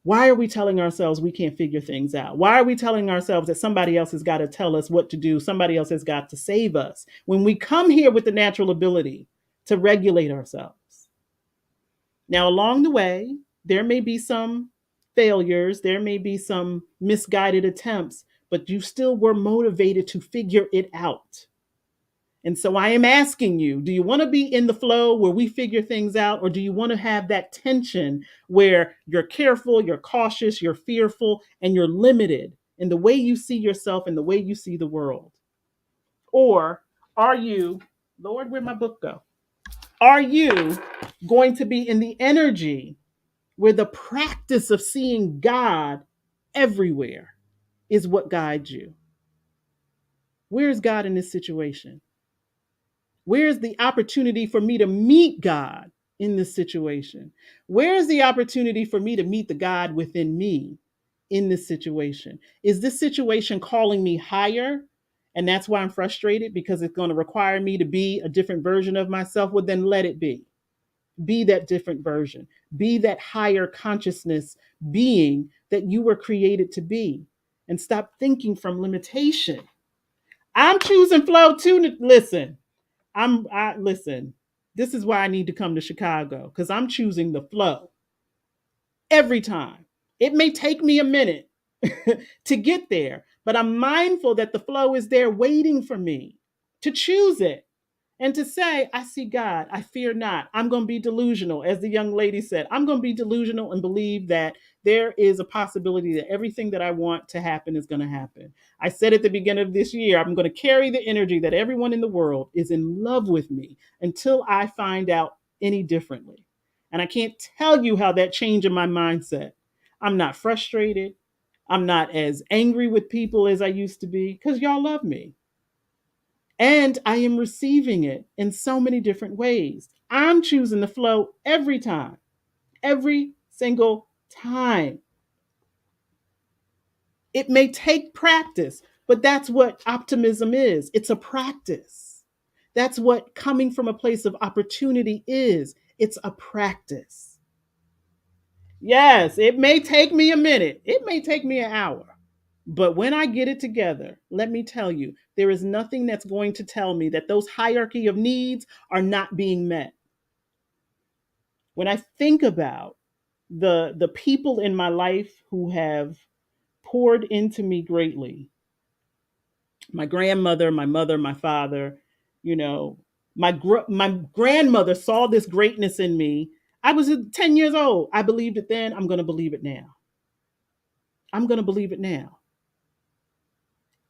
Why are we telling ourselves we can't figure things out? Why are we telling ourselves that somebody else has got to tell us what to do? Somebody else has got to save us when we come here with the natural ability to regulate ourselves? Now, along the way, there may be some failures, there may be some misguided attempts, but you still were motivated to figure it out. And so I am asking you, do you want to be in the flow where we figure things out, or do you want to have that tension where you're careful, you're cautious, you're fearful, and you're limited in the way you see yourself and the way you see the world? Or are you, Lord, where'd my book go? Are you going to be in the energy where the practice of seeing God everywhere is what guides you? Where's God in this situation? Where's the opportunity for me to meet God in this situation? Where's the opportunity for me to meet the God within me in this situation? Is this situation calling me higher? And that's why I'm frustrated, because it's going to require me to be a different version of myself. Well, then let it be. Be that different version. Be that higher consciousness being that you were created to be. And stop thinking from limitation. I'm choosing flow too. Listen, listen. This is why I need to come to Chicago, because I'm choosing the flow every time. It may take me a minute to get there, but I'm mindful that the flow is there waiting for me to choose it and to say, I see God, I fear not. I'm going to be delusional. As the young lady said, I'm going to be delusional and believe that there is a possibility that everything that I want to happen is going to happen. I said at the beginning of this year, I'm going to carry the energy that everyone in the world is in love with me until I find out any differently. And I can't tell you how that changed in my mindset. I'm not frustrated. I'm not as angry with people as I used to be, because y'all love me. And I am receiving it in so many different ways. I'm choosing the flow every time, every single time. It may take practice, but that's what optimism is. It's a practice. That's what coming from a place of opportunity is. It's a practice. Yes, it may take me a minute, it may take me an hour. But when I get it together, let me tell you, there is nothing that's going to tell me that those hierarchy of needs are not being met. When I think about the people in my life who have poured into me greatly, my grandmother, my mother, my father, you know, my grandmother saw this greatness in me. I was 10 years old. I believed it then. I'm going to believe it now. I'm going to believe it now.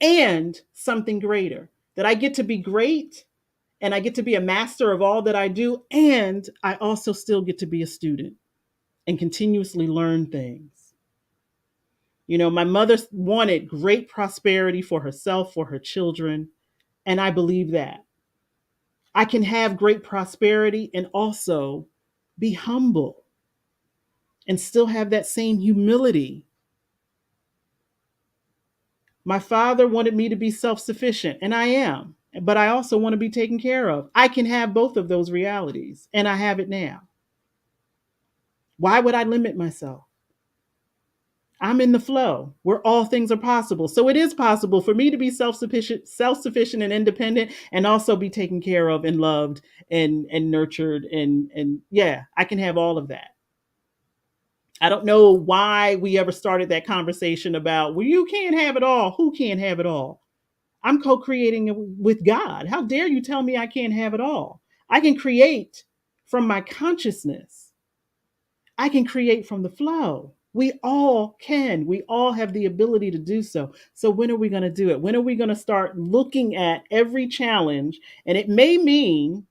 And something greater, that I get to be great and I get to be a master of all that I do. And I also still get to be a student and continuously learn things. You know, my mother wanted great prosperity for herself, for her children. And I believe that I can have great prosperity and also be humble and still have that same humility. My father wanted me to be self sufficient, and I am, but I also want to be taken care of. I can have both of those realities, and I have it now. Why would I limit myself? I'm in the flow where all things are possible. So it is possible for me to be self-sufficient and independent, and also be taken care of and loved and nurtured, and yeah, I can have all of that. I don't know why we ever started that conversation about, well, you can't have it all. Who can't have it all? I'm co-creating it with God. How dare you tell me I can't have it all? I can create from my consciousness. I can create from the flow. We all can. We all have the ability to do so. So when are we going to do it? When are we going to start looking at every challenge? And it may mean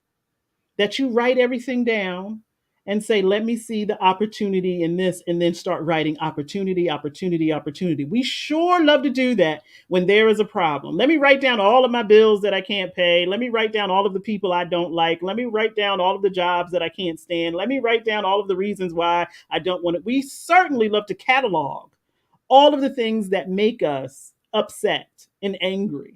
that you write everything down and say, let me see the opportunity in this, and then start writing opportunity, opportunity, opportunity. We sure love to do that when there is a problem. Let me write down all of my bills that I can't pay. Let me write down all of the people I don't like. Let me write down all of the jobs that I can't stand. Let me write down all of the reasons why I don't want it. We certainly love to catalog All of the things that make us upset and angry.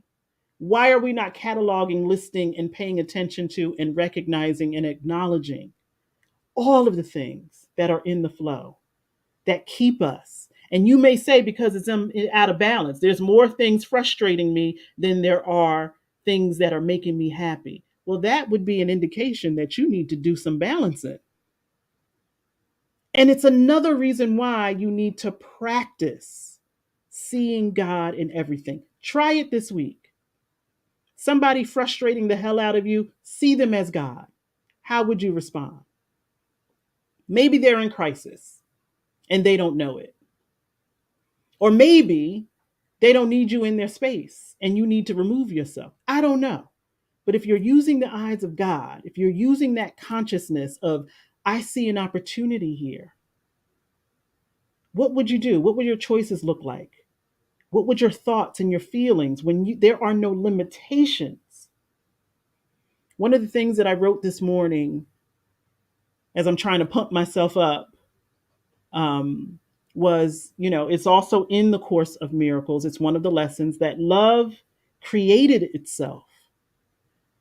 Why are we not cataloging, listing, and paying attention to, and recognizing and acknowledging all of the things that are in the flow that keep us? And you may say, because it's out of balance, there's more things frustrating me than there are things that are making me happy. Well, that would be an indication that you need to do some balancing. And it's another reason why you need to practice seeing God in everything. Try it this week. Somebody frustrating the hell out of you, see them as God. How would you respond? Maybe they're in crisis and they don't know it. Or maybe they don't need you in their space and you need to remove yourself. I don't know. But if you're using the eyes of God, if you're using that consciousness of, I see an opportunity here, what would you do? What would your choices look like? What would your thoughts and your feelings when there are no limitations? One of the things that I wrote this morning as I'm trying to pump myself up um, was, it's also in the Course of Miracles. It's one of the lessons that love created itself.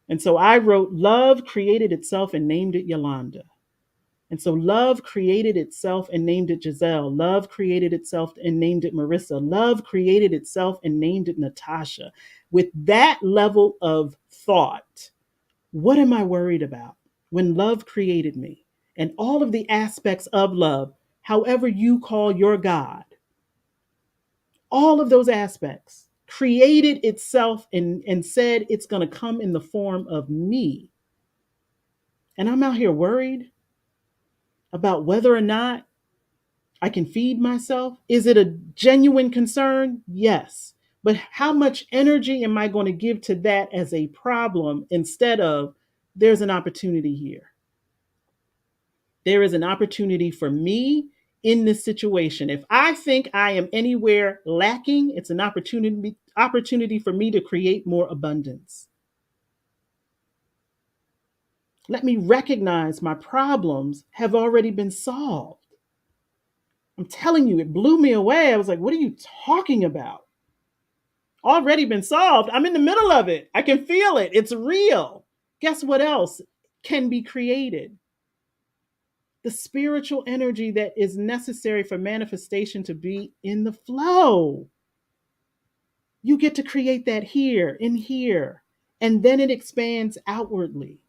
And so I wrote, love created itself and named it Yolanda. And so love created itself and named it Giselle. Love created itself and named it Marissa. Love created itself and named it Natasha. With that level of thought, what am I worried about when love created me? And all of the aspects of love, however you call your God, all of those aspects created itself and said it's going to come in the form of me. And I'm out here worried about whether or not I can feed myself. Is it a genuine concern? Yes. But how much energy am I going to give to that as a problem instead of there's an opportunity here? There is an opportunity for me in this situation. If I think I am anywhere lacking, it's an opportunity for me to create more abundance. Let me recognize my problems have already been solved. I'm telling you, it blew me away. I was like, what are you talking about? Already been solved. I'm in the middle of it. I can feel it. It's real. Guess what else can be created? The spiritual energy that is necessary for manifestation to be in the flow. You get to create that here, in here, and then it expands outwardly.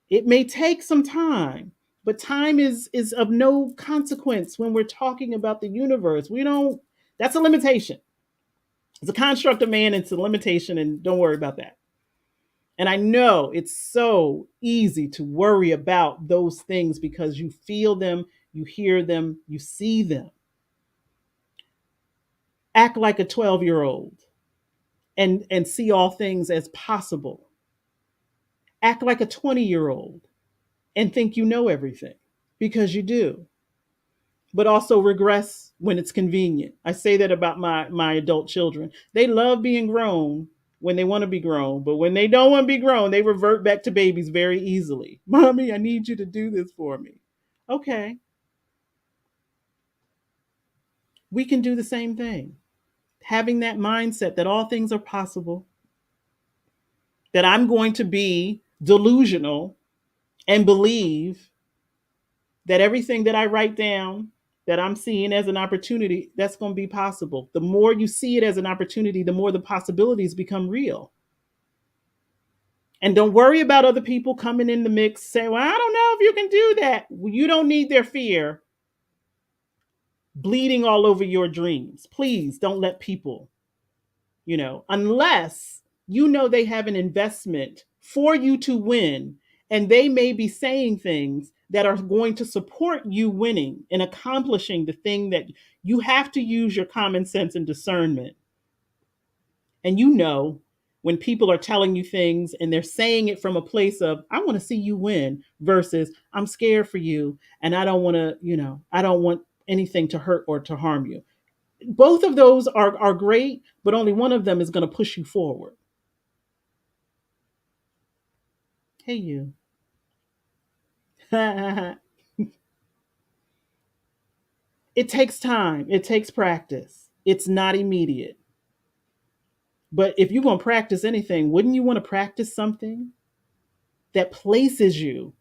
It may take some time, but time is of no consequence when we're talking about the universe. We don't, that's a limitation. It's a construct of man, it's a limitation, and don't worry about that. And I know it's so easy to worry about those things because you feel them, you hear them, you see them. Act like a 12-year-old and see all things as possible. Act like a 20-year-old and think you know everything because you do. But also regress when it's convenient. I say that about my adult children. They love being grown when they want to be grown, but when they don't want to be grown, they revert back to babies very easily. Mommy, I need you to do this for me. Okay, we can do the same thing. Having that mindset that all things are possible, that I'm going to be delusional and believe that everything that I write down that I'm seeing as an opportunity, that's going to be possible. The more you see it as an opportunity, the more the possibilities become real. And don't worry about other people coming in the mix saying, well, I don't know if you can do that. Well, you don't need their fear bleeding all over your dreams. Please don't let people, unless you know they have an investment for you to win, and they may be saying things that are going to support you winning and accomplishing the thing that you have to use your common sense and discernment. And when people are telling you things and they're saying it from a place of, I want to see you win versus I'm scared for you and I don't want to, I don't want anything to hurt or to harm you. Both of those are great, but only one of them is going to push you forward. Hey, you. It takes time, it takes practice. It's not immediate. But if you're going to practice anything, wouldn't you want to practice something that places you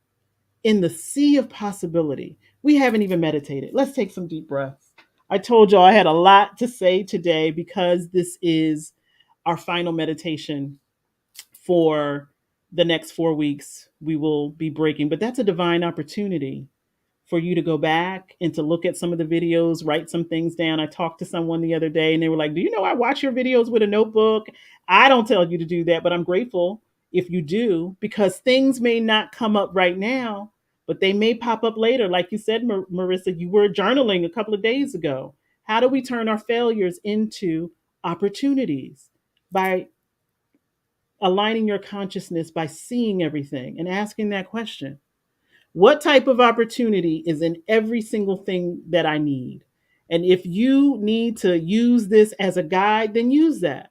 in the sea of possibility? We haven't even meditated. Let's take some deep breaths. I told y'all I had a lot to say today because this is our final meditation for the next 4 weeks. We will be breaking, but that's a divine opportunity for you to go back and to look at some of the videos, write some things down. I talked to someone the other day and they were like, "Do you know I watch your videos with a notebook?" I don't tell you to do that, but I'm grateful if you do, because things may not come up right now, but they may pop up later. Like you said, Marissa, you were journaling a couple of days ago. How do we turn our failures into opportunities? By aligning your consciousness, by seeing everything and asking that question: what type of opportunity is in every single thing that I need? And if you need to use this as a guide, then use that.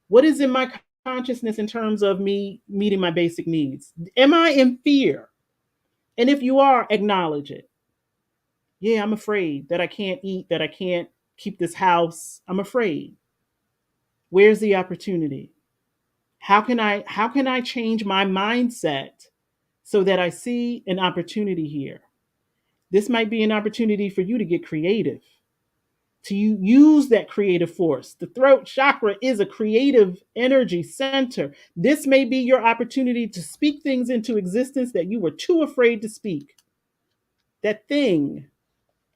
What is in my consciousness in terms of me meeting my basic needs? Am I in fear? And if you are, acknowledge it. Yeah, I'm afraid that I can't eat, that I can't keep this house. I'm afraid. Where's the opportunity? How can I change my mindset so that I see an opportunity here? This might be an opportunity for you to get creative, to use that creative force. The throat chakra is a creative energy center. This may be your opportunity to speak things into existence that you were too afraid to speak. That thing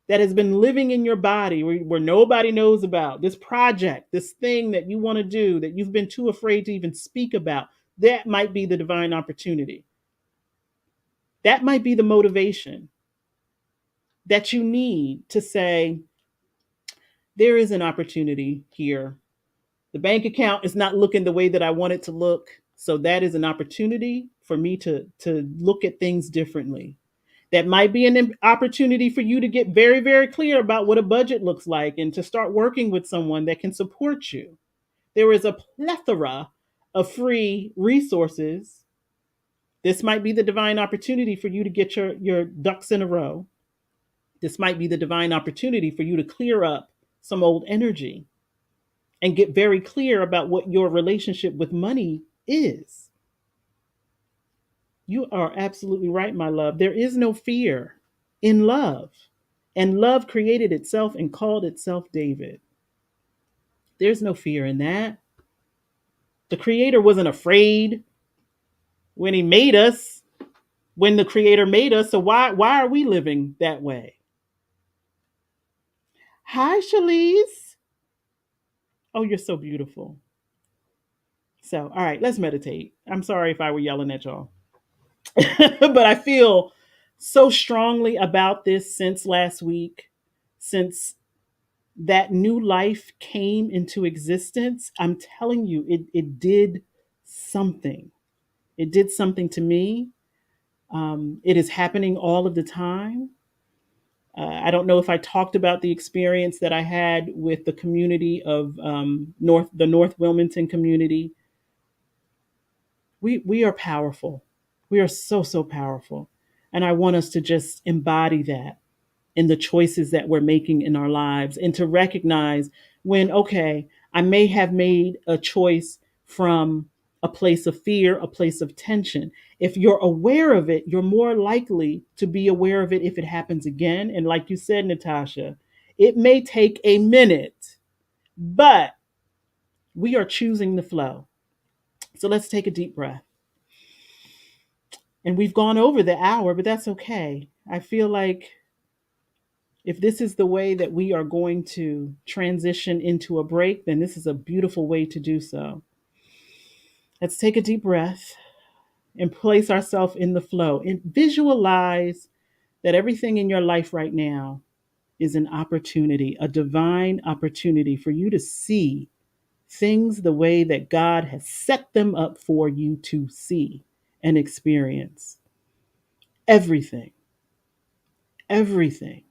that has been living in your body where nobody knows about, this project, this thing that you want to do that you've been too afraid to even speak about, that might be the divine opportunity. That might be the motivation that you need to say, there is an opportunity here. The bank account is not looking the way that I want it to look. So that is an opportunity for me to look at things differently. That might be an opportunity for you to get very, very clear about what a budget looks like and to start working with someone that can support you. There is a plethora of free resources. This might be the divine opportunity for you to get your ducks in a row. This might be the divine opportunity for you to clear up some old energy and get very clear about what your relationship with money is. You are absolutely right, my love. There is no fear in love. And love created itself and called itself David. There's no fear in that. The creator wasn't afraid when he made us, when the creator made us. So why are we living that way? Hi, Shalise. Oh, you're so beautiful. So, all right, let's meditate. I'm sorry if I were yelling at y'all. But I feel so strongly about this since last week, since that new life came into existence. I'm telling you, it did something. It did something to me. It is happening all of the time. I don't know if I talked about the experience that I had with the community of the North Wilmington community. We are powerful. We are so powerful, and I want us to just embody that in the choices that we're making in our lives, and to recognize when, okay, I may have made a choice from a place of fear, a place of tension. If you're aware of it, you're more likely to be aware of it if it happens again. And like you said, Natasha, it may take a minute, but we are choosing the flow. So let's take a deep breath. And we've gone over the hour, but that's okay. I feel like if this is the way that we are going to transition into a break, then this is a beautiful way to do so. Let's take a deep breath and place ourselves in the flow and visualize that everything in your life right now is an opportunity, a divine opportunity for you to see things the way that God has set them up for you to see and experience. Everything, everything,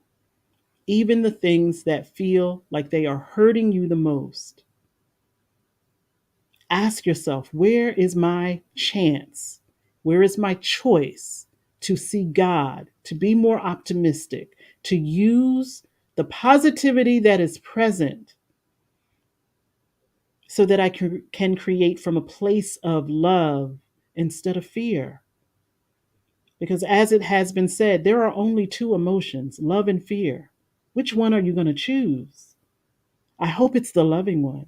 even the things that feel like they are hurting you the most. Ask yourself, where is my chance? Where is my choice to see God, to be more optimistic, to use The positivity that is present so that I can create from a place of love instead of fear. Because as it has been said, there are only two emotions, love and fear. Which one are you going to choose? I hope it's the loving one.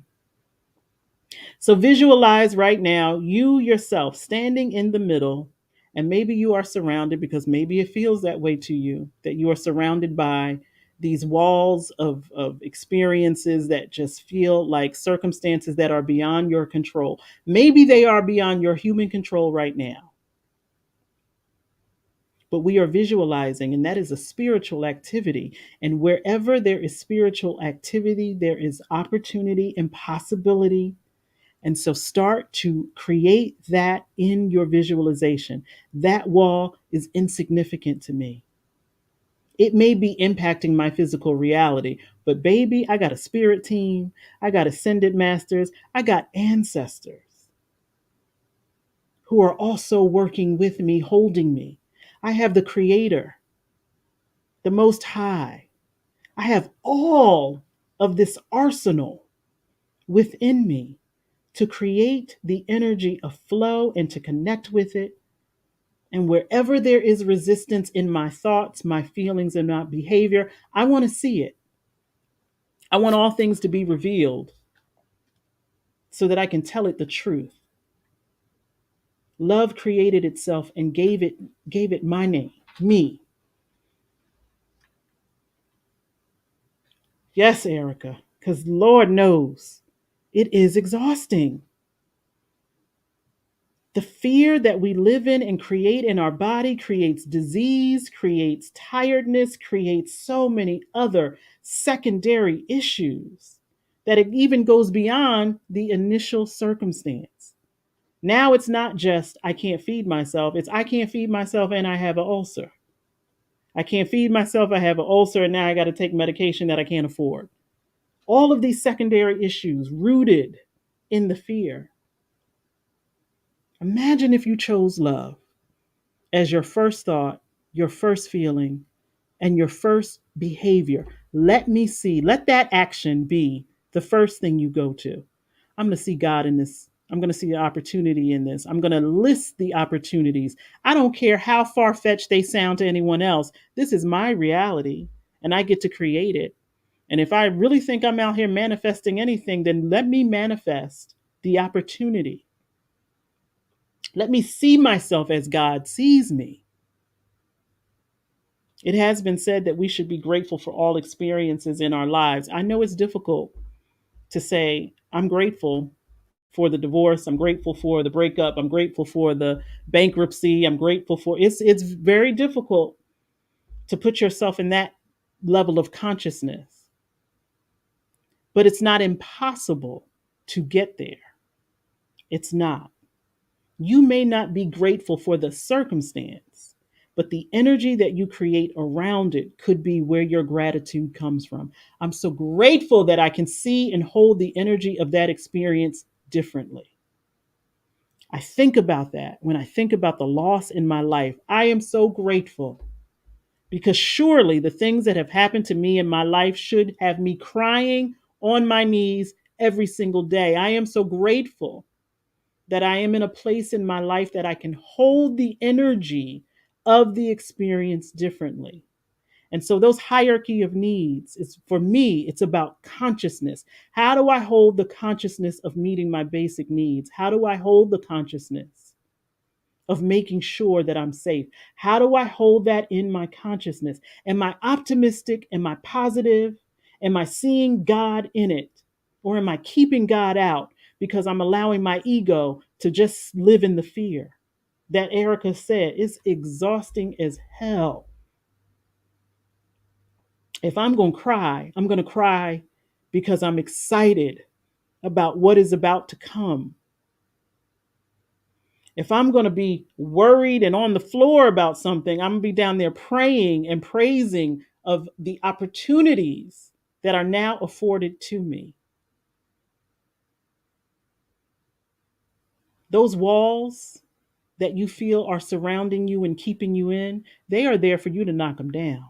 So visualize right now you yourself standing in the middle, and maybe you are surrounded, because maybe it feels that way to you, that you are surrounded by these walls of experiences that just feel like circumstances that are beyond your control. Maybe they are beyond your human control right now, but we are visualizing, and that is a spiritual activity. And wherever there is spiritual activity, there is opportunity and possibility. And so start to create that in your visualization. That wall is insignificant to me. It may be impacting my physical reality, but baby, I got a spirit team, I got ascended masters, I got ancestors who are also working with me, holding me. I have the creator, the most high. I have all of this arsenal within me to create the energy of flow and to connect with it. And wherever there is resistance in my thoughts, my feelings, and my behavior, I want to see it. I want all things to be revealed so that I can tell it the truth. Love created itself and gave it my name, me. Yes, Erica, because Lord knows it is exhausting. The fear that we live in and create in our body creates disease, creates tiredness, creates so many other secondary issues that it even goes beyond the initial circumstance. Now it's not just I can't feed myself, it's I can't feed myself and I have an ulcer. I can't feed myself, I have an ulcer, and now I got to take medication that I can't afford. All of these secondary issues rooted in the fear. Imagine if you chose love as your first thought, your first feeling, and your first behavior. Let that action be the first thing you go to. I'm going to see God in this. I'm going to see the opportunity in this. I'm going to list the opportunities. I don't care how far fetched they sound to anyone else. This is my reality, and I get to create it. And if I really think I'm out here manifesting anything, then let me manifest the opportunity. Let me see myself as God sees me. It has been said that we should be grateful for all experiences in our lives. I know it's difficult to say, I'm grateful for the divorce, I'm grateful for the breakup, I'm grateful for the bankruptcy, I'm grateful for it's very difficult to put yourself in that level of consciousness. But it's not impossible to get there. It's not. You may not be grateful for the circumstance, but the energy that you create around it could be where your gratitude comes from. I'm so grateful that I can see and hold the energy of that experience differently. I think about that when I think about the loss in my life. I am so grateful because surely the things that have happened to me in my life should have me crying on my knees every single day. I am so grateful that I am in a place in my life that I can hold the energy of the experience differently. And so those hierarchy of needs is for me, it's about consciousness. How do I hold the consciousness of meeting my basic needs? How do I hold the consciousness of making sure that I'm safe? How do I hold that in my consciousness? Am I optimistic? Am I positive? Am I seeing God in it? Or am I keeping God out because I'm allowing my ego to just live in the fear? That Erica said is exhausting as hell. If I'm going to cry, I'm going to cry because I'm excited about what is about to come. If I'm going to be worried and on the floor about something, I'm going to be down there praying and praising of the opportunities that are now afforded to me. Those walls that you feel are surrounding you and keeping you in, they are there for you to knock them down.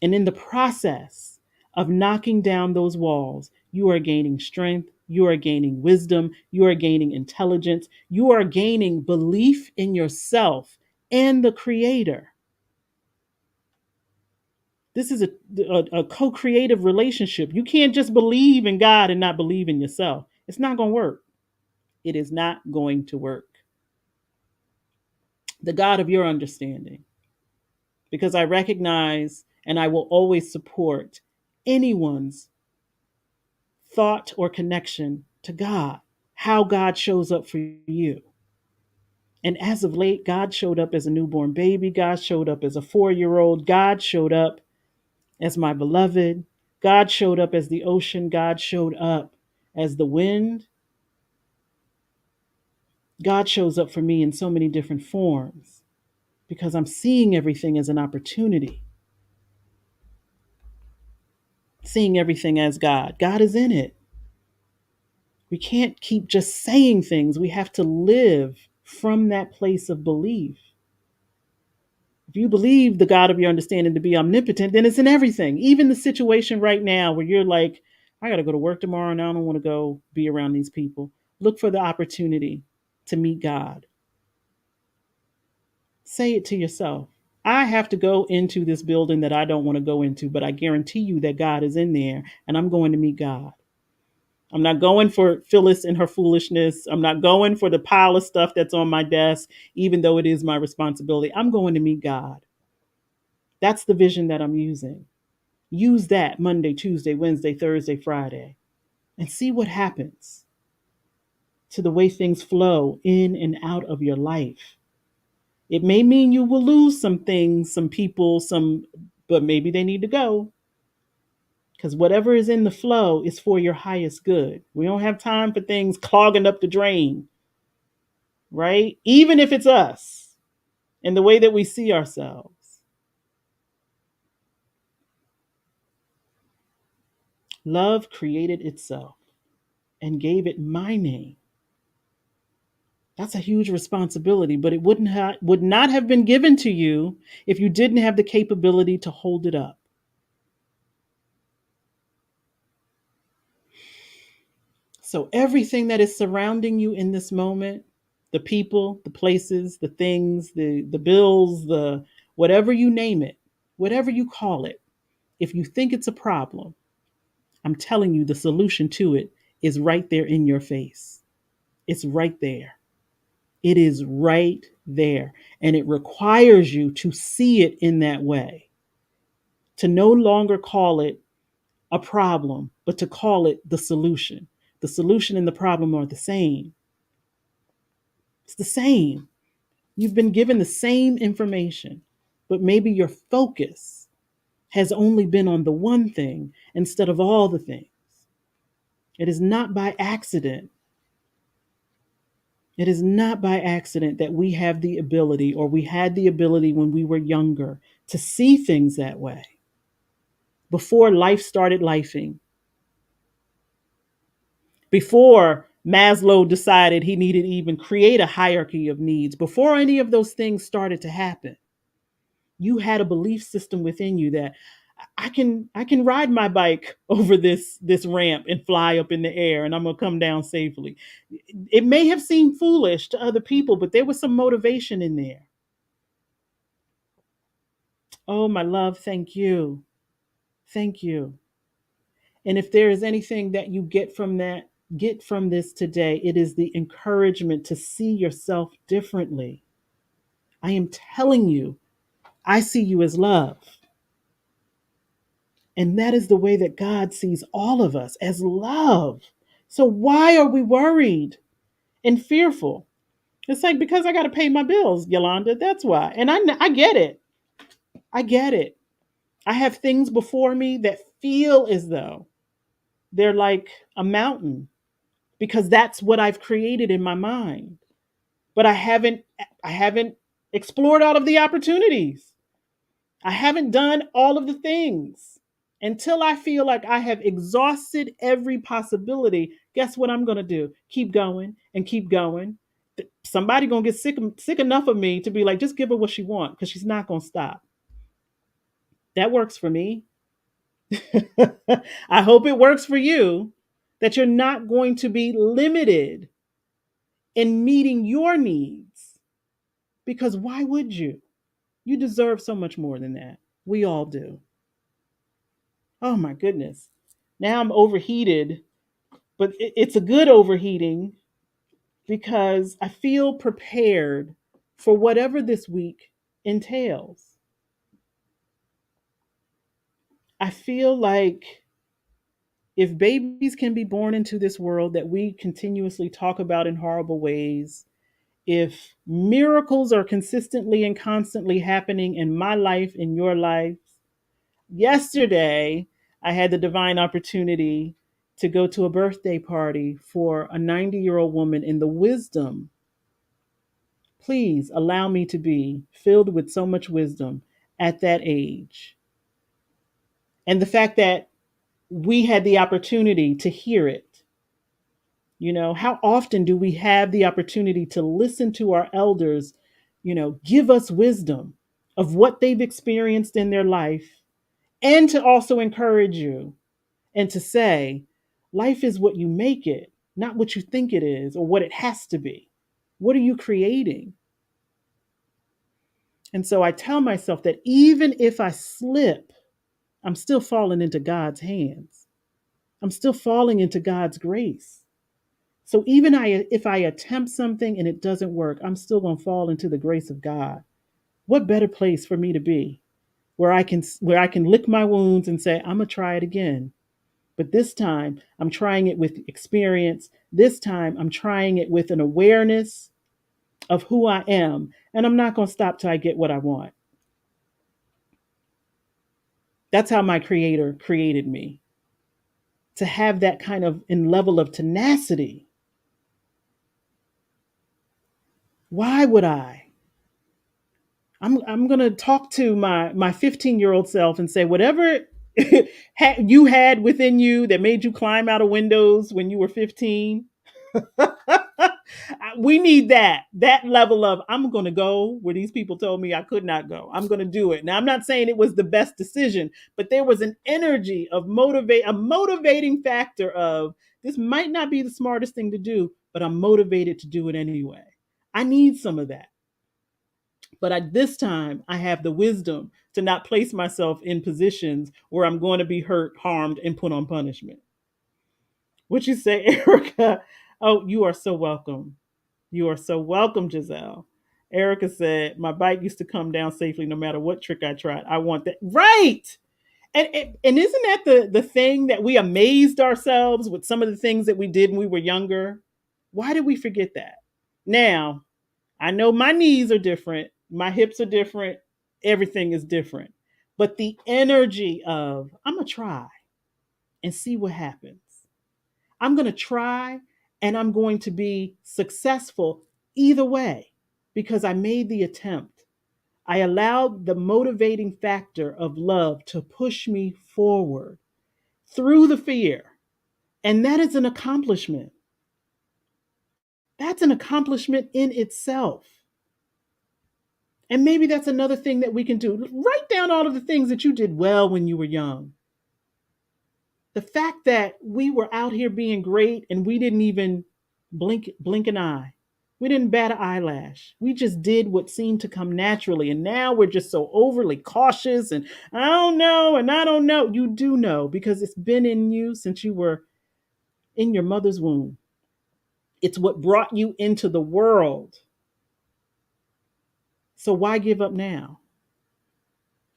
And in the process of knocking down those walls, you are gaining strength, you are gaining wisdom, you are gaining intelligence, you are gaining belief in yourself and the Creator. This is a co creative relationship. You can't just believe in God and not believe in yourself. It's not going to work. It is not going to work. The God of your understanding, because I recognize and I will always support anyone's thought or connection to God, how God shows up for you. And as of late, God showed up as a newborn baby. God showed up as a 4-year old. God showed up as my beloved. God showed up as the ocean. God showed up as the wind. God shows up for me in so many different forms because I'm seeing everything as an opportunity, seeing everything as God. God is in it. We can't keep just saying things. We have to live from that place of belief. If you believe the God of your understanding to be omnipotent, then it's in everything. Even the situation right now where you're like, I got to go to work tomorrow and I don't want to go be around these people. Look for the opportunity to meet God. Say it to yourself. I have to go into this building that I don't want to go into, but I guarantee you that God is in there and I'm going to meet God. I'm not going for Phyllis and her foolishness. I'm not going for the pile of stuff that's on my desk, even though it is my responsibility. I'm going to meet God. That's the vision that I'm using. Use that Monday, Tuesday, Wednesday, Thursday, Friday, and see what happens to the way things flow in and out of your life. It may mean you will lose some things, some people, but maybe they need to go. Because whatever is in the flow is for your highest good. We don't have time for things clogging up the drain, right? Even if it's us and the way that we see ourselves. Love created itself and gave it my name. That's a huge responsibility, but it would not have been given to you if you didn't have the capability to hold it up. So everything that is surrounding you in this moment, the people, the places, the things, the bills, the whatever you name it, whatever you call it, if you think it's a problem, I'm telling you the solution to it is right there in your face. It's right there. It is right there. And it requires you to see it in that way, to no longer call it a problem, but to call it the solution. The solution and the problem are the same. It's the same. You've been given the same information, but maybe your focus has only been on the one thing instead of all the things. It is not by accident. It is not by accident that we have the ability, or we had the ability when we were younger, to see things that way. Before life started lifing, before Maslow decided he needed to even create a hierarchy of needs, before any of those things started to happen, you had a belief system within you that I can ride my bike over this ramp and fly up in the air and I'm going to come down safely. It may have seemed foolish to other people, but there was some motivation in there. Oh, my love, thank you. Thank you. And if there is anything that you get from this today, it is the encouragement to see yourself differently. I am telling you, I see you as love. And that is the way that God sees all of us, as love. So why are we worried and fearful? It's like, because I got to pay my bills, Yolanda. That's why. And I get it. I get it. I have things before me that feel as though they're like a mountain because that's what I've created in my mind. But I haven't explored all of the opportunities. I haven't done all of the things. Until I feel like I have exhausted every possibility, guess what I'm going to do? Keep going and keep going. Somebody going to get sick enough of me to be like, just give her what she wants, because she's not going to stop. That works for me. I hope it works for you, that you're not going to be limited in meeting your needs, because why would you? You deserve so much more than that. We all do. Oh my goodness. Now I'm overheated, but it's a good overheating because I feel prepared for whatever this week entails. I feel like if babies can be born into this world that we continuously talk about in horrible ways, if miracles are consistently and constantly happening in my life, in your life, yesterday I had the divine opportunity to go to a birthday party for a 90-year-old woman, in the wisdom. Please allow me to be filled with so much wisdom at that age. And the fact that we had the opportunity to hear it. You know, how often do we have the opportunity to listen to our elders, give us wisdom of what they've experienced in their life, and to also encourage you and to say, life is what you make it, not what you think it is or what it has to be. What are you creating? And so I tell myself that even if I slip, I'm still falling into God's hands. I'm still falling into God's grace. So even if I attempt something and it doesn't work, I'm still going to fall into the grace of God. What better place for me to be, where I can lick my wounds and say, I'm going to try it again. But this time I'm trying it with experience. This time I'm trying it with an awareness of who I am, and I'm not going to stop till I get what I want. That's how my creator created me, to have that kind of in level of tenacity. Why would I? I'm gonna talk to my 15-year-old self and say, whatever you had within you that made you climb out of windows when you were 15. We need that level of, I'm gonna go where these people told me I could not go. I'm gonna do it. Now I'm not saying it was the best decision, but there was an energy of a motivating factor of, this might not be the smartest thing to do, but I'm motivated to do it anyway. I need some of that. But this time, I have the wisdom to not place myself in positions where I'm going to be hurt, harmed, and put on punishment. What you say, Erica? Oh, you are so welcome. You are so welcome, Giselle. Erica said, my bike used to come down safely no matter what trick I tried. I want that. Right. And isn't that the thing, that we amazed ourselves with some of the things that we did when we were younger? Why did we forget that? Now, I know my knees are different, my hips are different, everything is different. But the energy of, I'm going to try and see what happens. I'm going to try and I'm going to be successful either way because I made the attempt. I allowed the motivating factor of love to push me forward through the fear. And that is an accomplishment. That's an accomplishment in itself. And maybe that's another thing that we can do. Write down all of the things that you did well when you were young. The fact that we were out here being great and we didn't even blink an eye. We didn't bat an eyelash. We just did what seemed to come naturally. And now we're just so overly cautious and I don't know and I don't know. You do know because it's been in you since you were in your mother's womb. It's what brought you into the world. So why give up now?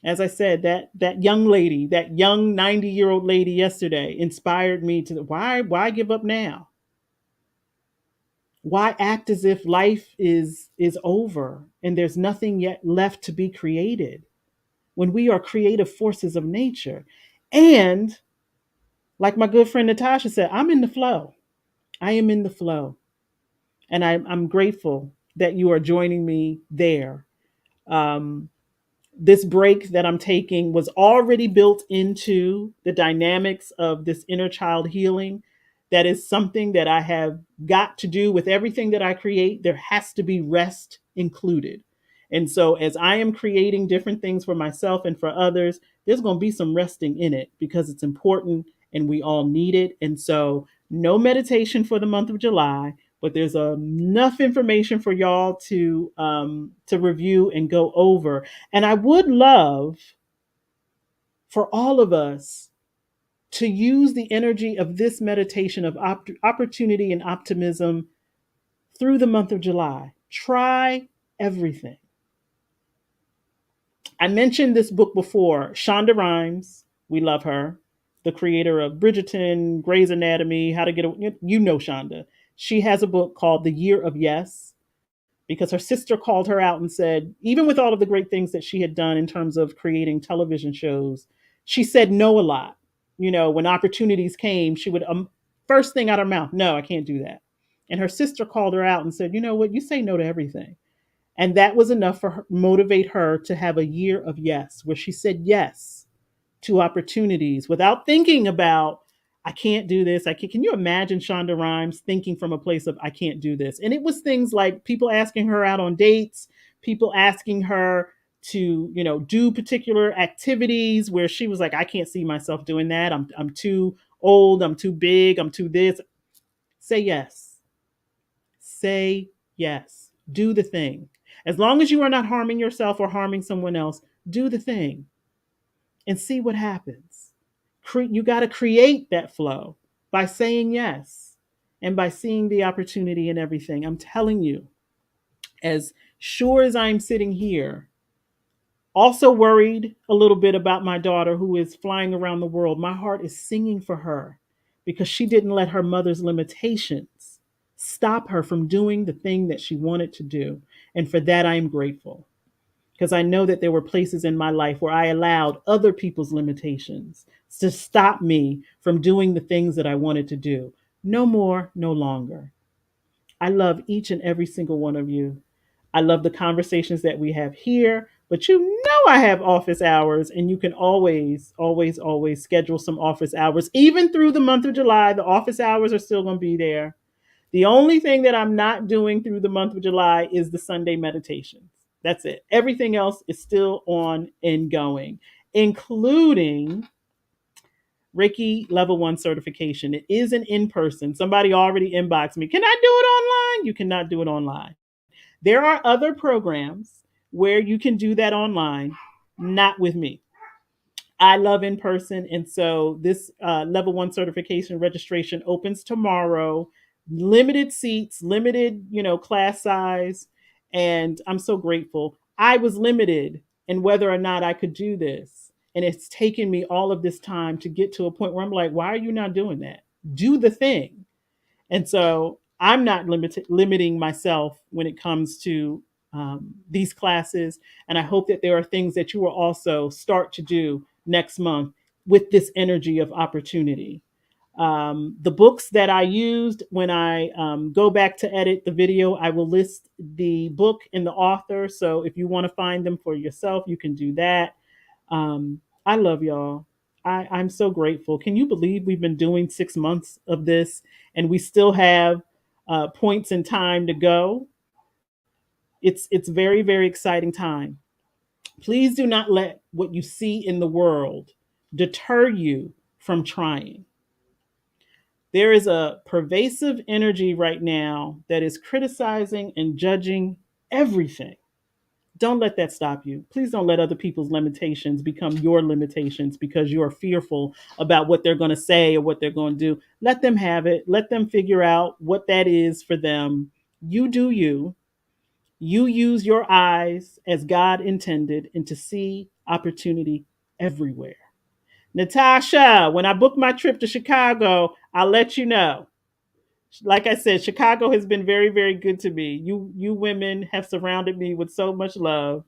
As I said, that young lady, that young 90-year-old lady yesterday inspired me to, why give up now? Why act as if life is over and there's nothing yet left to be created when we are creative forces of nature? And like my good friend Natasha said, I'm in the flow. I am in the flow. And I'm grateful that you are joining me there. Um, this break that I'm taking was already built into the dynamics of this inner child healing. That is something that I have got to do with everything that I create. There has to be rest included. And so, as I am creating different things for myself and for others, there's going to be some resting in it because it's important and we all need it. And so, no meditation for the month of July, but there's enough information for y'all to review and go over. And I would love for all of us to use the energy of this meditation of opportunity and optimism through the month of July. Try everything. I mentioned this book before. Shonda Rhimes, we love her, the creator of Bridgerton, Grey's Anatomy, How to Get a, you know Shonda. She has a book called The Year of Yes because her sister called her out and said, even with all of the great things that she had done in terms of creating television shows, she said no a lot. You know, when opportunities came, she would, first thing out of her mouth, no, I can't do that. And her sister called her out and said, you know what, you say no to everything. And that was enough for her, motivate her to have a year of yes, where she said yes to opportunities without thinking about, I can't do this. I can you imagine Shonda Rhimes thinking from a place of, I can't do this? And it was things like people asking her out on dates, people asking her to, you know, do particular activities where she was like, I can't see myself doing that. I'm too old. I'm too big. I'm too this. Say yes. Say yes. Do the thing. As long as you are not harming yourself or harming someone else, do the thing and see what happens. You got to create that flow by saying yes and by seeing the opportunity in everything. I'm telling you, as sure as I'm sitting here, also worried a little bit about my daughter who is flying around the world, my heart is singing for her because she didn't let her mother's limitations stop her from doing the thing that she wanted to do. And for that, I am grateful because I know that there were places in my life where I allowed other people's limitations to stop me from doing the things that I wanted to do. No more, no longer. I love each and every single one of you. I love the conversations that we have here, but you know I have office hours, and you can always, always, always schedule some office hours. Even through the month of July, the office hours are still going to be there. The only thing that I'm not doing through the month of July is the Sunday meditations. That's it. Everything else is still on and going, including Reiki level 1 certification. It is an in person. Somebody already inboxed me. Can I do it online? You cannot do it online. There are other programs where you can do that online, not with me. I love in person. And so this level 1 certification registration opens tomorrow. Limited seats, limited, class size. And I'm so grateful. I was limited in whether or not I could do this. And it's taken me all of this time to get to a point where I'm like, why are you not doing that? Do the thing. And so I'm not limiting myself when it comes to these classes. And I hope that there are things that you will also start to do next month with this energy of opportunity. The books that I used when I go back to edit the video, I will list the book and the author. So if you want to find them for yourself, you can do that. I love y'all. I'm so grateful. Can you believe we've been doing 6 months of this and we still have points in time to go? It's very, very exciting time. Please do not let what you see in the world deter you from trying. There is a pervasive energy right now that is criticizing and judging everything. Don't let that stop you. Please don't let other people's limitations become your limitations because you are fearful about what they're going to say or what they're going to do. Let them have it. Let them figure out what that is for them. You do you. You use your eyes as God intended and to see opportunity everywhere. Natasha, when I book my trip to Chicago, I'll let you know. Like I said, Chicago has been very, very good to me. You women have surrounded me with so much love,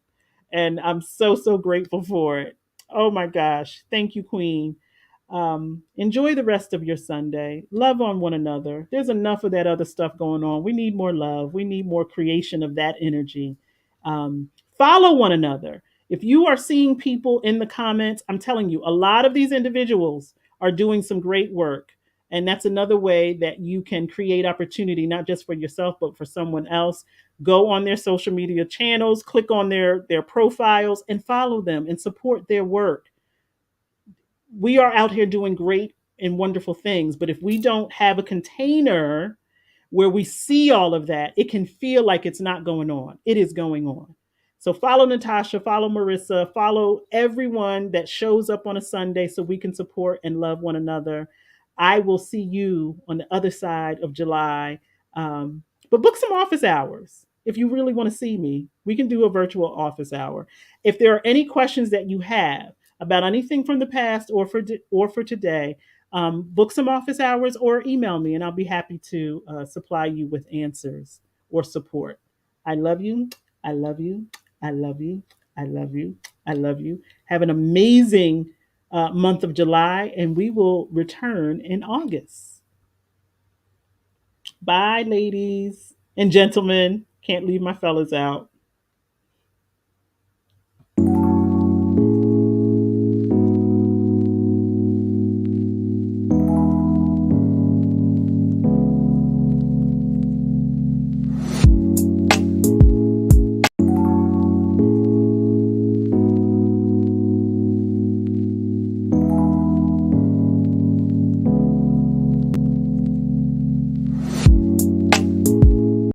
and I'm so, so grateful for it. Oh my gosh. Thank you, Queen. Enjoy the rest of your Sunday. Love on one another. There's enough of that other stuff going on. We need more love. We need more creation of that energy. Follow one another. If you are seeing people in the comments, I'm telling you, a lot of these individuals are doing some great work. And that's another way that you can create opportunity, not just for yourself, but for someone else. Go on their social media channels, click on their profiles, and follow them and support their work. We are out here doing great and wonderful things, but if we don't have a container where we see all of that, it can feel like it's not going on. It is going on. So follow Natasha, follow Marissa, follow everyone that shows up on a Sunday so we can support and love one another. I will see you on the other side of July. But book some office hours. If you really want to see me, we can do a virtual office hour. If there are any questions that you have about anything from the past or for today, book some office hours or email me, and I'll be happy to supply you with answers or support. I love you. I love you. I love you. I love you. I love you. Have an amazing month of July, and we will return in August. Bye, ladies and gentlemen. Can't leave my fellas out.